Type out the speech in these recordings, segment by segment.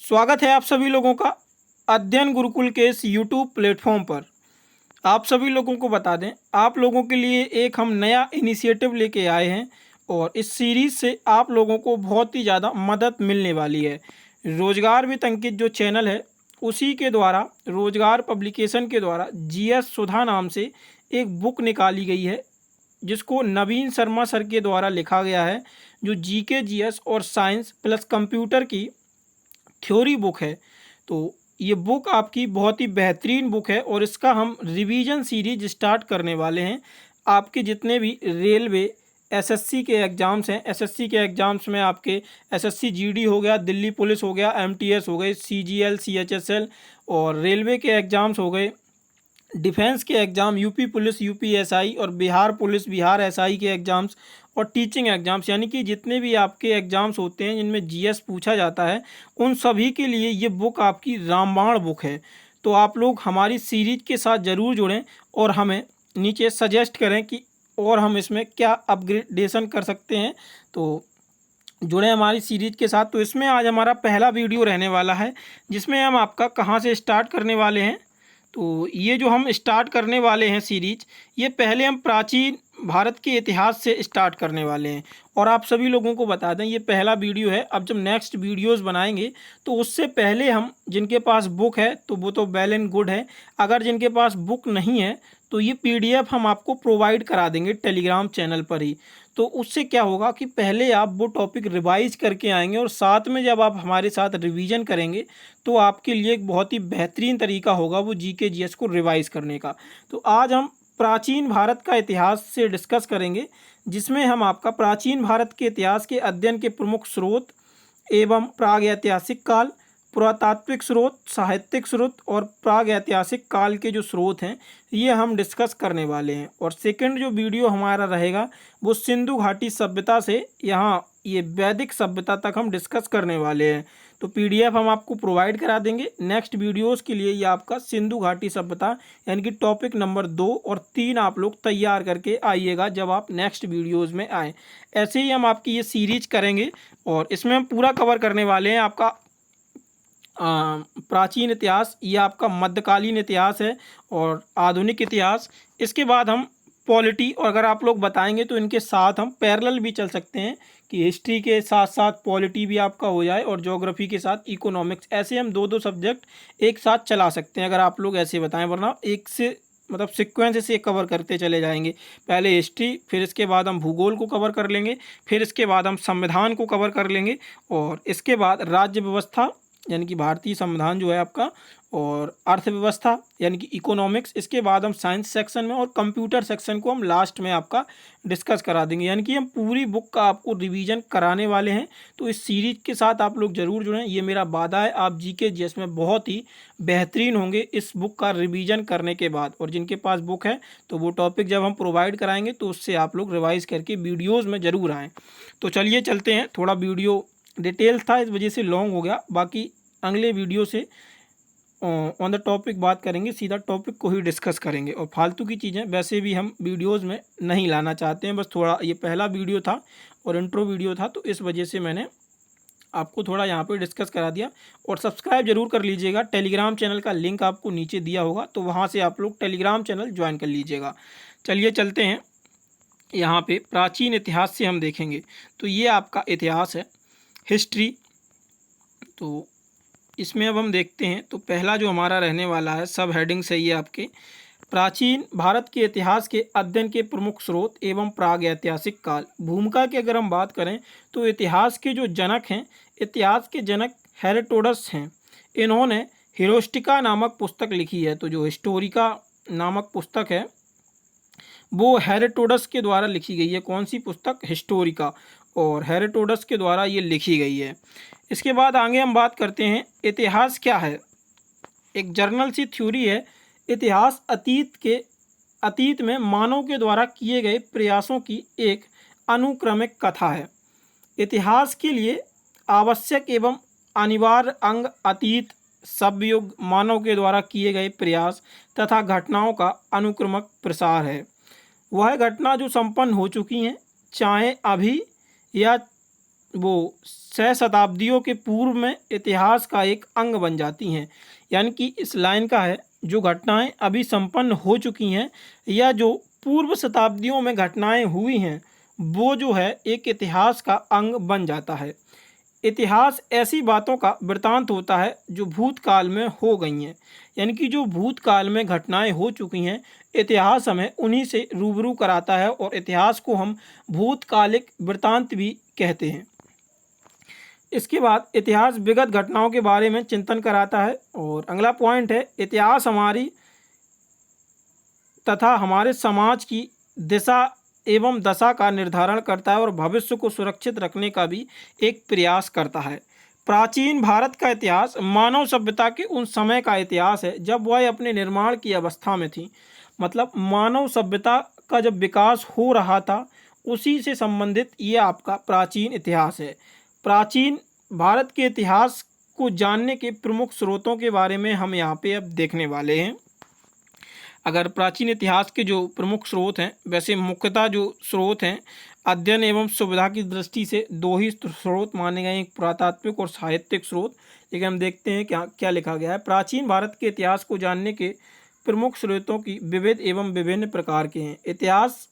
स्वागत है आप सभी लोगों का अध्ययन गुरुकुल के इस यूट्यूब प्लेटफॉर्म पर। आप सभी लोगों को बता दें, आप लोगों के लिए एक हम नया इनिशिएटिव लेके आए हैं और इस सीरीज़ से आप लोगों को बहुत ही ज़्यादा मदद मिलने वाली है। रोजगार विद अंकित जो चैनल है, उसी के द्वारा रोजगार पब्लिकेशन के द्वारा जीएस सुधा नाम से एक बुक निकाली गई है, जिसको नवीन शर्मा सर के द्वारा लिखा गया है, जो जीके जीएस और साइंस प्लस कंप्यूटर की थ्योरी बुक है। तो ये बुक आपकी बहुत ही बेहतरीन बुक है और इसका हम रिवीजन सीरीज स्टार्ट करने वाले हैं। आपके जितने भी रेलवे एसएससी के एग्ज़ाम्स हैं, एसएससी के एग्ज़ाम्स में आपके एसएससी जीडी हो गया, दिल्ली पुलिस हो गया, एमटीएस हो गए, सीजीएल, सीएचएसएल और रेलवे के एग्ज़ाम्स हो गए, डिफेंस के एग्ज़ाम, यूपी पुलिस, यूपीएसआई और बिहार पुलिस, बिहार एसआई के एग्ज़ाम्स और टीचिंग एग्ज़ाम्स, यानी कि जितने भी आपके एग्ज़ाम्स होते हैं जिनमें जीएस पूछा जाता है, उन सभी के लिए ये बुक आपकी रामबाण बुक है। तो आप लोग हमारी सीरीज के साथ ज़रूर जुड़ें और हमें नीचे सजेस्ट करें कि और हम इसमें क्या अपग्रेडेशन कर सकते हैं। तो जुड़ें हमारी सीरीज के साथ। तो इसमें आज हमारा पहला वीडियो रहने वाला है, जिसमें हम आपका कहाँ से स्टार्ट करने वाले हैं। तो ये जो हम स्टार्ट करने वाले हैं सीरीज, ये पहले हम प्राचीन भारत के इतिहास से स्टार्ट करने वाले हैं। और आप सभी लोगों को बता दें, ये पहला वीडियो है। अब जब नेक्स्ट वीडियोस बनाएंगे तो उससे पहले हम, जिनके पास बुक है तो वो तो वेल एंड गुड है, अगर जिनके पास बुक नहीं है तो ये पीडीएफ हम आपको प्रोवाइड करा देंगे टेलीग्राम चैनल पर ही। तो उससे क्या होगा कि पहले आप वो टॉपिक रिवाइज करके आएंगे और साथ में जब आप हमारे साथ रिवीजन करेंगे तो आपके लिए एक बहुत ही बेहतरीन तरीका होगा वो जीके जीएस को रिवाइज करने का। तो आज हम प्राचीन भारत का इतिहास से डिस्कस करेंगे, जिसमें हम आपका प्राचीन भारत के इतिहास के अध्ययन के प्रमुख स्रोत एवं प्रागैतिहासिक काल, पुरातात्विक स्रोत, साहित्यिक स्रोत और प्रागैतिहासिक काल के जो स्रोत हैं, ये हम डिस्कस करने वाले हैं। और सेकंड जो वीडियो हमारा रहेगा वो सिंधु घाटी सभ्यता से यहाँ ये वैदिक सभ्यता तक हम डिस्कस करने वाले हैं। तो पीडीएफ हम आपको प्रोवाइड करा देंगे नेक्स्ट वीडियोस के लिए। ये आपका सिंधु घाटी सभ्यता यानी कि टॉपिक नंबर 2 और 3 आप लोग तैयार करके आइएगा जब आप नेक्स्ट वीडियोस में आएँ। ऐसे ही हम आपकी ये सीरीज करेंगे और इसमें हम पूरा कवर करने वाले हैं आपका प्राचीन इतिहास, ये आपका मध्यकालीन इतिहास है और आधुनिक इतिहास। इसके बाद हम पॉलिटी, और अगर आप लोग बताएंगे तो इनके साथ हम पैरेलल भी चल सकते हैं कि हिस्ट्री के साथ साथ पॉलिटी भी आपका हो जाए और ज्योग्राफी के साथ इकोनॉमिक्स। ऐसे हम दो दो सब्जेक्ट एक साथ चला सकते हैं अगर आप लोग ऐसे बताएं, वरना एक से मतलब सीक्वेंस से कवर करते चले जाएंगे। पहले हिस्ट्री, फिर इसके बाद हम भूगोल को कवर कर लेंगे, फिर इसके बाद हम संविधान को कवर कर लेंगे और इसके बाद राज्य व्यवस्था यानी कि भारतीय संविधान जो है आपका, और अर्थव्यवस्था यानी कि इकोनॉमिक्स। इसके बाद हम साइंस सेक्शन में और कंप्यूटर सेक्शन को हम लास्ट में आपका डिस्कस करा देंगे, यानी कि हम पूरी बुक का आपको रिवीजन कराने वाले हैं। तो इस सीरीज के साथ आप लोग ज़रूर जुड़ें, ये मेरा वादा है। आप जीके जीएस में बहुत ही बेहतरीन होंगे इस बुक का रिवीजन करने के बाद। और जिनके पास बुक है तो वो टॉपिक जब हम प्रोवाइड कराएंगे तो उससे आप लोग रिवाइज करके वीडियोज़ में ज़रूर आएँ। तो चलिए चलते हैं। थोड़ा वीडियो डिटेल्स था, इस वजह से लॉन्ग हो गया। बाकी अगले वीडियो से ऑन द टॉपिक बात करेंगे, सीधा टॉपिक को ही डिस्कस करेंगे और फालतू की चीज़ें वैसे भी हम वीडियोस में नहीं लाना चाहते हैं। बस थोड़ा ये पहला वीडियो था और इंट्रो वीडियो था, तो इस वजह से मैंने आपको थोड़ा यहाँ पे डिस्कस करा दिया। और सब्सक्राइब जरूर कर लीजिएगा, टेलीग्राम चैनल का लिंक आपको नीचे दिया होगा, तो वहाँ से आप लोग टेलीग्राम चैनल ज्वाइन कर लीजिएगा। चलिए चलते हैं। यहाँ पे प्राचीन इतिहास से हम देखेंगे तो ये आपका इतिहास है, हिस्ट्री। तो इसमें अब हम देखते हैं, तो पहला जो हमारा रहने वाला है सब हेडिंग सही है आपके, प्राचीन भारत के इतिहास के अध्ययन के प्रमुख स्रोत एवं प्रागैतिहासिक काल। भूमिका की अगर हम बात करें तो इतिहास के जो जनक हैं, इतिहास के जनक हेरोडोटस हैं। इन्होंने हिरोस्टिका नामक पुस्तक लिखी है। तो जो हिस्टोरिका नामक पुस्तक है वो हेरोडोटस के द्वारा लिखी गई है। कौन सी पुस्तक? हिस्टोरिका, और हेरोडोटस के द्वारा ये लिखी गई है। इसके बाद आगे हम बात करते हैं इतिहास क्या है। एक जर्नल सी थ्योरी है, इतिहास अतीत में मानव के द्वारा किए गए प्रयासों की एक अनुक्रमिक कथा है। इतिहास के लिए आवश्यक एवं अनिवार्य अंग अतीत सभ्युग मानव के द्वारा किए गए प्रयास तथा घटनाओं का अनुक्रमक प्रसार है। वह घटना जो संपन्न हो चुकी हैं, चाहे अभी या वो सहस्राब्दियों के पूर्व में इतिहास का एक अंग बन जाती हैं। यानी कि इस लाइन का है जो घटनाएं अभी संपन्न हो चुकी हैं या जो पूर्व शताब्दियों में घटनाएं हुई हैं वो जो है एक इतिहास का अंग बन जाता है। इतिहास ऐसी बातों का वृतांत होता है जो भूतकाल में हो गई हैं। यानी कि जो भूतकाल में घटनाएं हो चुकी हैं इतिहास हमें उन्हीं से रूबरू कराता है और इतिहास को हम भूतकालिक वृतांत भी कहते हैं। इसके बाद इतिहास विगत घटनाओं के बारे में चिंतन कराता है। और अगला पॉइंट है इतिहास हमारी तथा हमारे समाज की दिशा एवं दशा का निर्धारण करता है और भविष्य को सुरक्षित रखने का भी एक प्रयास करता है। प्राचीन भारत का इतिहास मानव सभ्यता के उन समय का इतिहास है जब वह अपने निर्माण की अवस्था में थी। मतलब मानव सभ्यता का जब विकास हो रहा था उसी से संबंधित ये आपका प्राचीन इतिहास है। प्राचीन भारत के इतिहास को जानने के प्रमुख स्रोतों के बारे में हम यहाँ पे अब देखने वाले हैं। अगर प्राचीन इतिहास के जो प्रमुख स्रोत हैं वैसे मुख्यतः जो स्रोत हैं अध्ययन एवं सुविधा की दृष्टि से दो ही स्रोत माने गए, एक पुरातात्विक और साहित्यिक स्रोत। लेकिन हम देखते हैं क्या क्या लिखा गया है। प्राचीन भारत के इतिहास को जानने के प्रमुख स्रोतों की विविध एवं विभिन्न प्रकार के हैं। इतिहास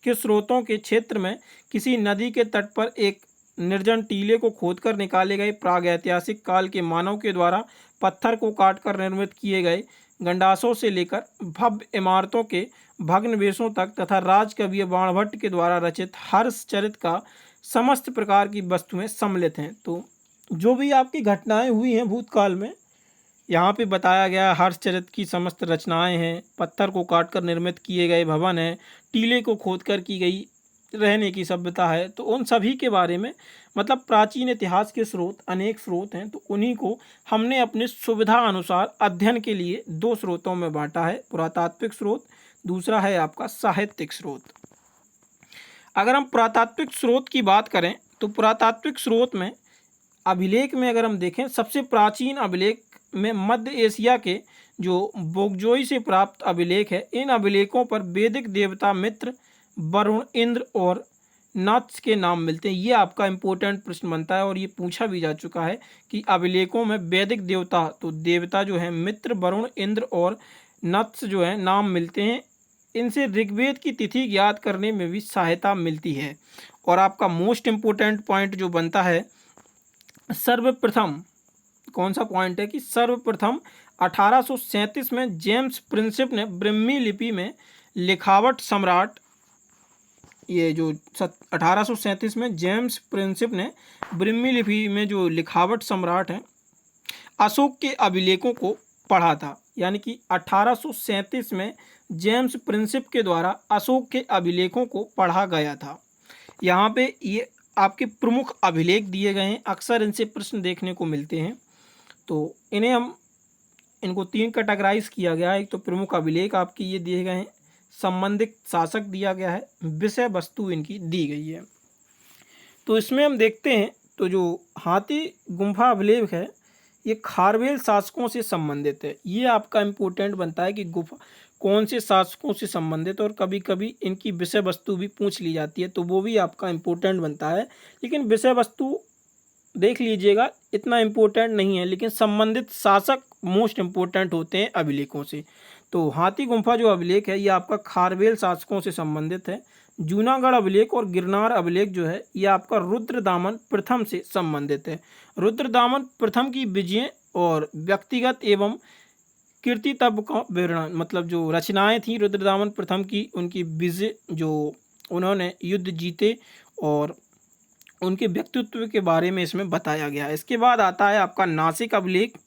के स्रोतों के क्षेत्र में किसी नदी के तट पर एक निर्जन टीले को खोदकर निकाले गए प्रागैतिहासिक काल के मानव के द्वारा पत्थर को काटकर निर्मित किए गए गंडासों से लेकर भव्य इमारतों के भग्नवेशों तक तथा राजकवि बाणभट्ट के द्वारा रचित हर्षचरित का समस्त प्रकार की वस्तुएं सम्मिलित हैं। तो जो भी आपकी घटनाएं हुई हैं भूतकाल में यहाँ पे बताया गया हर्षचरित की समस्त रचनाएं हैं, पत्थर को काटकर निर्मित किए गए भवन हैं, टीले को खोदकर की गई रहने की सभ्यता है। तो उन सभी के बारे में मतलब प्राचीन इतिहास के स्रोत अनेक स्रोत हैं तो उन्हीं को हमने अपने सुविधा अनुसार अध्ययन के लिए दो स्रोतों में बांटा है, पुरातात्विक स्रोत, दूसरा है आपका साहित्यिक स्रोत। अगर हम पुरातात्विक स्रोत की बात करें तो पुरातात्विक स्रोत में अभिलेख में अगर हम देखें सबसे प्राचीन अभिलेख में मध्य एशिया के जो बोगजोई से प्राप्त अभिलेख है, इन अभिलेखों पर वैदिक देवता मित्र, वरुण, इंद्र और नत्स के नाम मिलते हैं। ये आपका इम्पोर्टेंट प्रश्न बनता है और ये पूछा भी जा चुका है कि अभिलेखों में वैदिक देवता तो देवता जो है मित्र, वरुण, इंद्र और नत्स जो है नाम मिलते हैं। इनसे ऋग्वेद की तिथि ज्ञात करने में भी सहायता मिलती है। और आपका मोस्ट इम्पोर्टेंट पॉइंट जो बनता है सर्वप्रथम कौन सा पॉइंट है कि सर्वप्रथम 1837 में जेम्स प्रिंसिप ने ब्रह्मी लिपि में लिखावट सम्राट ये जो 1837 में जेम्स प्रिंसिप ने ब्रह्मी लिपि में जो लिखावट सम्राट हैं अशोक के अभिलेखों को पढ़ा था। यानी कि 1837 में जेम्स प्रिंसिप के द्वारा अशोक के अभिलेखों को पढ़ा गया था। यहाँ पे ये आपके प्रमुख अभिलेख दिए गए हैं, अक्सर इनसे प्रश्न देखने को मिलते हैं। तो इनको तीन कैटेगराइज किया गया है। एक तो प्रमुख अभिलेख आपके ये दिए गए हैं, संबंधित शासक दिया गया है, विषय वस्तु इनकी दी गई है। तो इसमें हम देखते हैं तो जो हाथी गुम्फा अभिलेख है ये खारवेल शासकों से संबंधित है। ये आपका इम्पोर्टेंट बनता है कि गुफा कौन से शासकों से संबंधित, और कभी कभी इनकी विषय वस्तु भी पूछ ली जाती है तो वो भी आपका इम्पोर्टेंट बनता है। लेकिन विषय वस्तु देख लीजिएगा इतना इम्पोर्टेंट नहीं है, लेकिन संबंधित शासक मोस्ट इम्पोर्टेंट होते हैं अभिलेखों से। तो हाथी गुम्फा जो अभिलेख है ये आपका खारवेल शासकों से संबंधित है। जूनागढ़ अभिलेख और गिरनार अभिलेख जो है ये आपका रुद्रदामन प्रथम से संबंधित है। रुद्रदामन प्रथम की विजय और व्यक्तिगत एवं कीर्तितव्य का विवरण, मतलब जो रचनाएं थी रुद्रदामन प्रथम की, उनकी विजय जो उन्होंने युद्ध जीते और उनके व्यक्तित्व के बारे में इसमें बताया गया है। इसके बाद आता है आपका नासिक अभिलेख।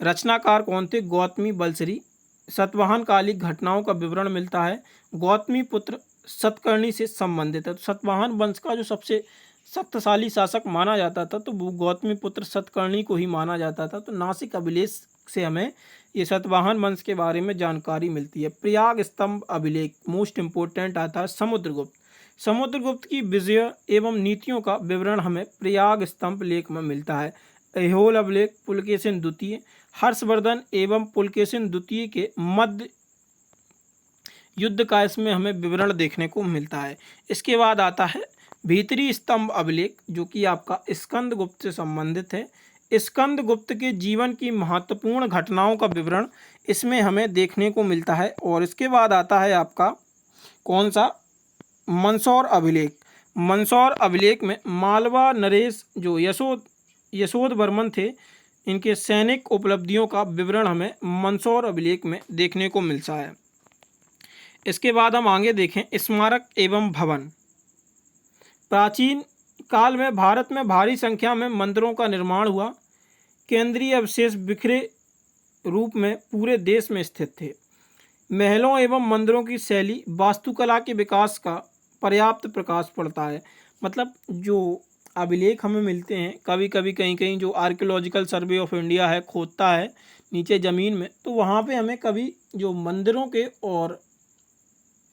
रचनाकार कौन थे? गौतमी बलसरी। सतवाहन कालिक घटनाओं का विवरण मिलता है। गौतमी पुत्र सतकर्णी से संबंधित है। तो सतवाहन वंश का जो सबसे शक्तिशाली शासक माना जाता था तो वो गौतमी पुत्र सतकर्णी को ही माना जाता था। तो नासिक अभिलेख से हमें ये सतवाहन वंश के बारे में जानकारी मिलती है। प्रयाग स्तंभ अभिलेख मोस्ट इम्पोर्टेंट आता है। समुद्रगुप्त, समुद्रगुप्त की विजय एवं नीतियों का विवरण हमें प्रयाग स्तंभ लेख में मिलता है। ऐहोल अभिलेख पुलकेशिन द्वितीय। हर्षवर्धन एवं पुलकेशिन द्वितीय के मध्य युद्ध का इसमें हमें विवरण देखने को मिलता है। इसके बाद आता है भीतरी स्तंभ अभिलेख जो कि आपका स्कंदगुप्त से संबंधित है। स्कंदगुप्त के जीवन की महत्वपूर्ण घटनाओं का विवरण इसमें हमें देखने को मिलता है। और इसके बाद आता है आपका कौन सा, मंदसौर अभिलेख। मंदसौर अभिलेख में मालवा नरेश जो यशोधवर्मन थे, इनके सैनिक उपलब्धियों का विवरण हमें मंदसौर अभिलेख में देखने को मिलता है। इसके बाद हम आगे देखें, स्मारक एवं भवन। प्राचीन काल में भारत में भारी संख्या में मंदिरों का निर्माण हुआ। केंद्रीय अवशेष बिखरे रूप में पूरे देश में स्थित थे। महलों एवं मंदिरों की शैली वास्तुकला के विकास का पर्याप्त प्रकाश पड़ता है। मतलब जो अभिलेख हमें मिलते हैं, कभी कभी कहीं कहीं जो आर्कियोलॉजिकल सर्वे ऑफ इंडिया है खोदता है नीचे ज़मीन में, तो वहाँ पे हमें कभी जो मंदिरों के और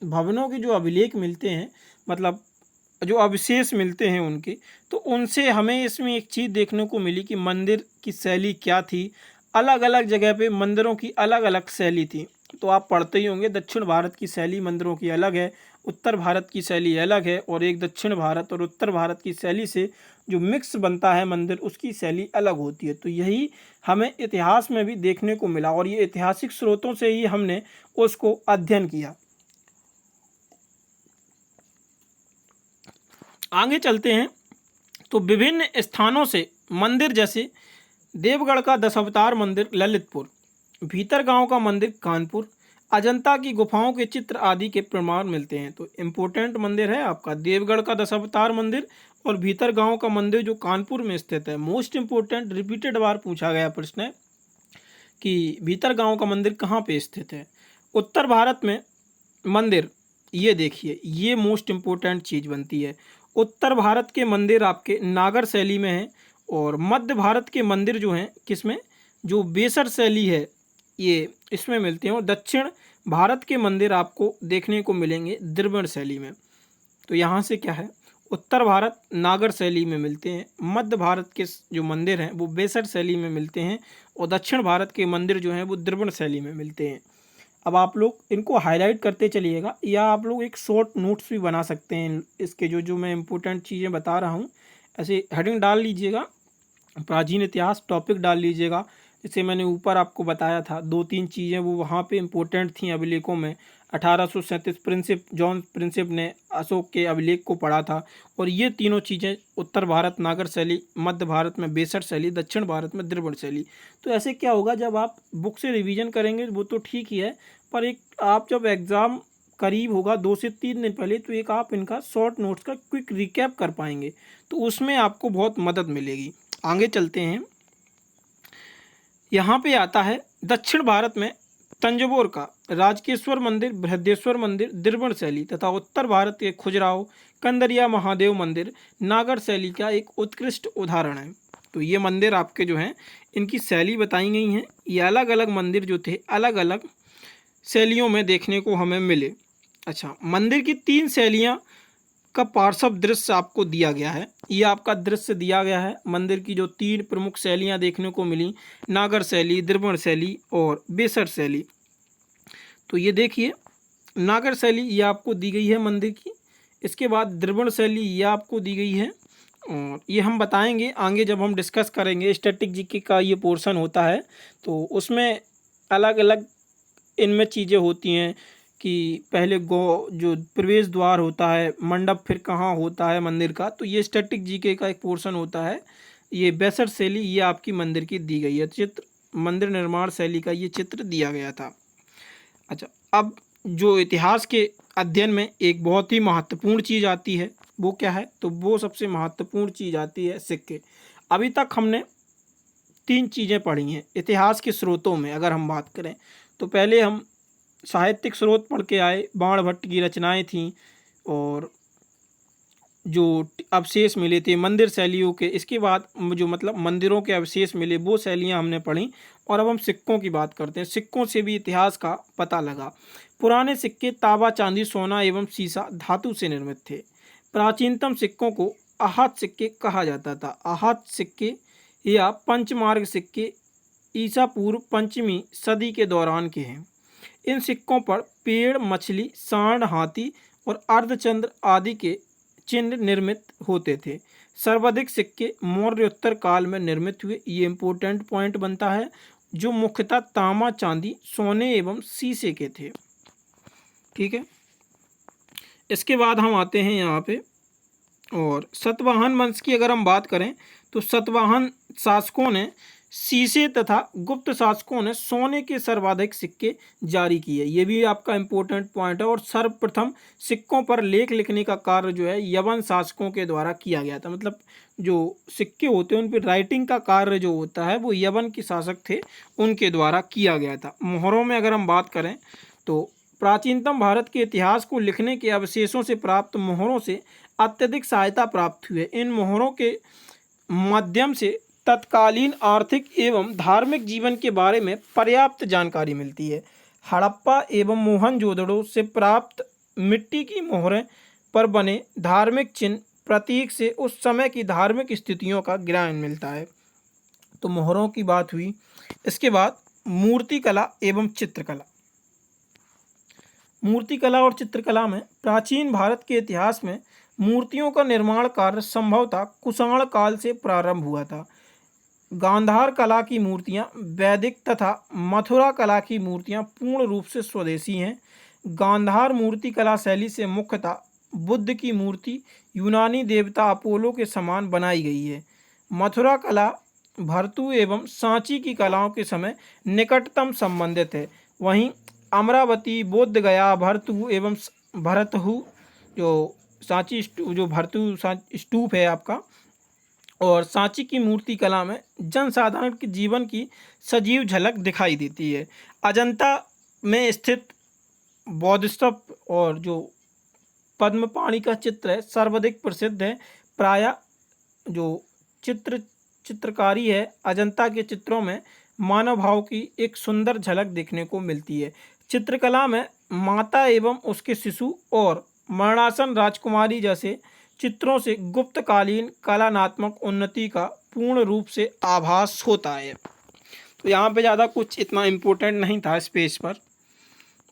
भवनों के जो अभिलेख मिलते हैं, मतलब जो अवशेष मिलते हैं उनके, तो उनसे हमें इसमें एक चीज़ देखने को मिली कि मंदिर की शैली क्या थी। अलग अलग जगह पे मंदिरों की अलग अलग शैली थी। तो आप पढ़ते ही होंगे, दक्षिण भारत की शैली मंदिरों की अलग है, उत्तर भारत की शैली अलग है, और एक दक्षिण भारत और उत्तर भारत की शैली से जो मिक्स बनता है मंदिर, उसकी शैली अलग होती है। तो यही हमें इतिहास में भी देखने को मिला, और ये ऐतिहासिक स्रोतों से ही हमने उसको अध्ययन किया। आगे चलते हैं तो विभिन्न स्थानों से मंदिर, जैसे देवगढ़ का दशावतार मंदिर ललितपुर, भीतरगांव का मंदिर कानपुर, अजंता की गुफाओं के चित्र आदि के प्रमाण मिलते हैं। तो इम्पोर्टेंट मंदिर है आपका देवगढ़ का दशावतार मंदिर और भीतरगांव का मंदिर जो कानपुर में स्थित है। मोस्ट इम्पोर्टेंट, रिपीटेड बार पूछा गया प्रश्न है कि भीतरगांव का मंदिर कहाँ पे स्थित है। उत्तर भारत में मंदिर, ये देखिए, ये मोस्ट इम्पोर्टेंट चीज़ बनती है। उत्तर भारत के मंदिर आपके नागर शैली में हैं, और मध्य भारत के मंदिर जो हैं किसमें, जो बेसर शैली है, ये इसमें मिलते हैं। और दक्षिण भारत के मंदिर आपको देखने को मिलेंगे द्रविड़ शैली में। तो यहाँ से क्या है, उत्तर भारत नागर शैली में मिलते हैं, मध्य भारत के जो मंदिर हैं वो बेसर शैली में मिलते हैं, और दक्षिण भारत के मंदिर जो हैं वो द्रविड़ शैली में मिलते हैं। अब आप लोग इनको हाईलाइट करते चलिएगा, या आप लोग एक शॉर्ट नोट्स भी बना सकते हैं इसके, जो मैं इम्पोर्टेंट चीज़ें बता रहा हूँ, ऐसे हेडिंग डाल लीजिएगा, प्राचीन इतिहास टॉपिक डाल लीजिएगा। जैसे मैंने ऊपर आपको बताया था, 2-3 चीज़ें वो वहाँ पे इम्पोर्टेंट थी अभिलेखों में। 1837 जॉन प्रिंसिप ने अशोक के अभिलेख को पढ़ा था, और ये तीनों चीज़ें उत्तर भारत नागर शैली, मध्य भारत में बेसर शैली, दक्षिण भारत में द्रविड़ शैली। तो ऐसे क्या होगा, जब आप बुक से रिवीजन करेंगे वो तो ठीक ही है, पर एक आप जब एग्ज़ाम करीब होगा 2 से 3 दिन पहले, तो एक आप इनका शॉर्ट नोट्स का क्विक रिकैप कर पाएंगे, तो उसमें आपको बहुत मदद मिलेगी। आगे चलते हैं, यहाँ पे आता है दक्षिण भारत में तंजौर का राजकेश्वर मंदिर, बृहदेश्वर मंदिर द्रविड़ शैली, तथा उत्तर भारत के खजुराहो कंदरिया महादेव मंदिर नागर शैली का एक उत्कृष्ट उदाहरण है। तो ये मंदिर आपके जो हैं इनकी शैली बताई गई हैं। ये अलग अलग मंदिर जो थे अलग अलग शैलियों में देखने को हमें मिले। अच्छा, मंदिर की 3 शैलियाँ का पार्श्व दृश्य आपको दिया गया है। ये आपका दृश्य दिया गया है मंदिर की जो 3 प्रमुख शैलियाँ देखने को मिली, नागर शैली, द्रविड़ शैली और बेसर शैली। तो ये देखिए, नागर शैली ये आपको दी गई है मंदिर की। इसके बाद द्रविड़ शैली ये आपको दी गई है, और ये हम बताएंगे आगे जब हम डिस्कस करेंगे। स्टैटिक जीके का ये पोर्शन होता है, तो उसमें अलग अलग इनमें चीज़ें होती हैं कि पहले जो प्रवेश द्वार होता है, मंडप फिर कहाँ होता है मंदिर का, तो ये स्टैटिक जीके का एक पोर्शन होता है। ये बेसर शैली ये आपकी मंदिर की दी गई है चित्र, मंदिर निर्माण शैली का ये चित्र दिया गया था। अच्छा, अब जो इतिहास के अध्ययन में एक बहुत ही महत्वपूर्ण चीज़ आती है, वो क्या है, तो वो सबसे महत्वपूर्ण चीज़ आती है सिक्के। अभी तक हमने 3 चीज़ें पढ़ी हैं इतिहास के स्रोतों में। अगर हम बात करें तो पहले हम साहित्यिक स्रोत पढ़ के आए, बाणभट्ट की रचनाएं थीं, और जो अवशेष मिले थे मंदिर शैलियों के। इसके बाद जो मतलब मंदिरों के अवशेष मिले वो शैलियाँ हमने पढ़ी। और अब हम सिक्कों की बात करते हैं। सिक्कों से भी इतिहास का पता लगा। पुराने सिक्के तांबा, चांदी, सोना एवं सीसा धातु से निर्मित थे। प्राचीनतम सिक्कों को आहत सिक्के कहा जाता था। आहत सिक्के या पंचमार्ग सिक्के ईसा पूर्व 5वीं सदी के दौरान के हैं। इन सिक्कों पर पेड़, मछली, सांड, हाथी और अर्धचंद्र आदि के चिन्ह निर्मित होते थे। सर्वाधिक सिक्के मौर्योत्तर काल में निर्मित हुए, ये इम्पोर्टेंट पॉइंट बनता है, जो मुख्यतः तांबा, चांदी, सोने एवं शीशे के थे। ठीक है, इसके बाद हम आते हैं यहाँ पे, और सतवाहन वंश की अगर हम बात करें तो सतवाहन शासकों ने शीशे तथा गुप्त शासकों ने सोने के सर्वाधिक सिक्के जारी किए। ये भी आपका इम्पोर्टेंट पॉइंट है। और सर्वप्रथम सिक्कों पर लेख लिखने का कार्य जो है यवन शासकों के द्वारा किया गया था। मतलब जो सिक्के होते हैं उन पर राइटिंग का कार्य जो होता है वो यवन के शासक थे, उनके द्वारा किया गया था। मोहरों में अगर हम बात करें तो प्राचीनतम भारत के इतिहास को लिखने के अवशेषों से प्राप्त मोहरों से अत्यधिक सहायता प्राप्त हुई है। इन मोहरों के माध्यम से तत्कालीन आर्थिक एवं धार्मिक जीवन के बारे में पर्याप्त जानकारी मिलती है। हड़प्पा एवं मोहनजोदड़ो से प्राप्त मिट्टी की मोहरें पर बने धार्मिक चिन्ह प्रतीक से उस समय की धार्मिक स्थितियों का ज्ञान मिलता है। तो मोहरों की बात हुई। इसके बाद मूर्तिकला एवं चित्रकला। मूर्तिकला और चित्रकला में प्राचीन भारत के इतिहास में मूर्तियों का निर्माण कार्य संभवतः कुषाण काल से प्रारंभ हुआ था। गांधार कला की मूर्तियां वैदिक तथा मथुरा कला की मूर्तियां पूर्ण रूप से स्वदेशी हैं। गांधार मूर्ति कला शैली से मुख्यतः बुद्ध की मूर्ति यूनानी देवता अपोलो के समान बनाई गई है। मथुरा कला भरतु एवं सांची की कलाओं के समय निकटतम संबंधित है। वहीं अमरावती, बोध गया, भरतु एवं भरतहु जो सांची जो भरतु स्तूप है आपका, और सांची की मूर्ति कला में जनसाधारण के जीवन की सजीव झलक दिखाई देती है। अजंता में स्थित बौद्धस्तूप और जो पद्मपाणि का चित्र है सर्वाधिक प्रसिद्ध है। प्रायः जो चित्रकारी है अजंता के चित्रों में मानव भाव की एक सुंदर झलक देखने को मिलती है। चित्रकला में माता एवं उसके शिशु और मरणासन राजकुमारी जैसे चित्रों से गुप्तकालीन कलात्मक उन्नति का पूर्ण रूप से आभास होता है। तो यहाँ पे ज़्यादा कुछ इतना इम्पोर्टेंट नहीं था इस पेज पर,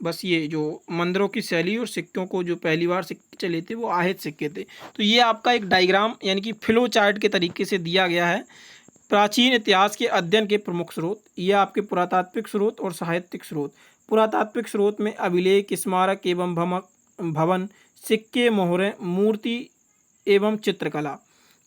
बस ये जो मंदिरों की शैली और सिक्कों को जो पहली बार सिक्के चले थे वो आहेत सिक्के थे। तो ये आपका एक डायग्राम यानी कि फ्लो चार्ट के तरीके से दिया गया है। प्राचीन इतिहास के अध्ययन के प्रमुख स्रोत, ये आपके पुरातात्विक स्रोत और साहित्यिक स्रोत। पुरातात्विक स्रोत में अभिलेख, स्मारक एवं भवन, सिक्के, मोहरें, मूर्ति एवं चित्रकला।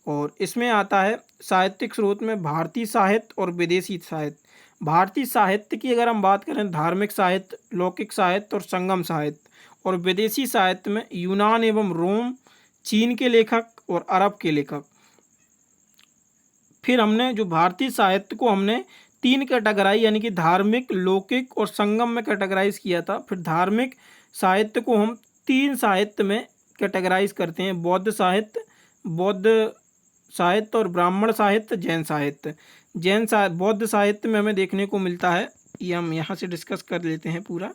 और इसमें आता है साहित्यिक स्रोत में भारतीय साहित्य और विदेशी साहित्य। भारतीय साहित्य की अगर हम बात करें धार्मिक साहित्य, लौकिक साहित्य और संगम साहित्य। और विदेशी साहित्य में यूनान एवं रोम, चीन के लेखक और अरब के लेखक। फिर हमने जो भारतीय साहित्य को हमने 3 कैटेगराइज यानी कि धार्मिक, लौकिक और संगम में कैटेगराइज किया था। फिर धार्मिक साहित्य को हम 3 साहित्य में कैटेगराइज करते हैं, बौद्ध साहित्य और ब्राह्मण साहित्य, जैन साहित्य। बौद्ध साहित्य में हमें देखने को मिलता है, ये हम यहाँ से डिस्कस कर लेते हैं पूरा।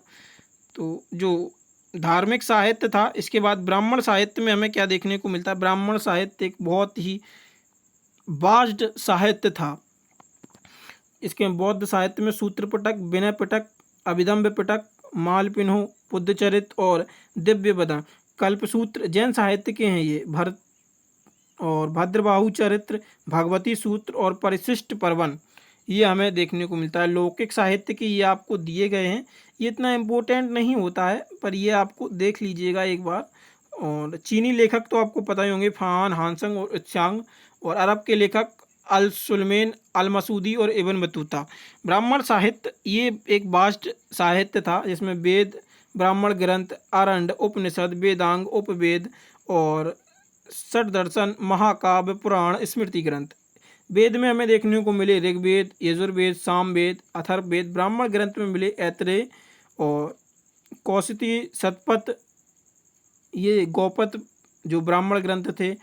तो जो धार्मिक साहित्य था, इसके बाद ब्राह्मण साहित्य में हमें क्या देखने को मिलता है। ब्राह्मण साहित्य एक बहुत ही वास्ट साहित्य था। इसके बौद्ध साहित्य में सूत्र पिटक, विनय पिटक, अभिधम्म पिटक, मालपिन्हो, बुद्धचरित और दिव्य बदन, कल्पसूत्र जैन साहित्य के हैं। ये भरत और भद्रबाहु चरित्र, भगवती सूत्र और परिशिष्ट पर्वन, ये हमें देखने को मिलता है। लौकिक साहित्य के ये आपको दिए गए हैं, ये इतना इम्पोर्टेंट नहीं होता है पर ये आपको देख लीजिएगा एक बार। और चीनी लेखक तो आपको पता ही होंगे, फान, हानसंग और त्सांग। और अरब के लेखक अल सुलेमान, अल मसूदी और इब्न बतूता। ब्राह्मण साहित्य ये एक वास्ट साहित्य था जिसमें वेद, ब्राह्मण ग्रंथ, अरंड, उपनिषद, वेदांग, उपवेद और षड्दर्शन, महाकाव्य, पुराण, स्मृति ग्रंथ। वेद में हमें देखने को मिले ऋग्वेद, यजुर्वेद, सामवेद, अथर्ववेद। ब्राह्मण ग्रंथ में मिले ऐतरेय और कौशिकी, शतपथ, ये गौपथ जो ब्राह्मण ग्रंथ थे।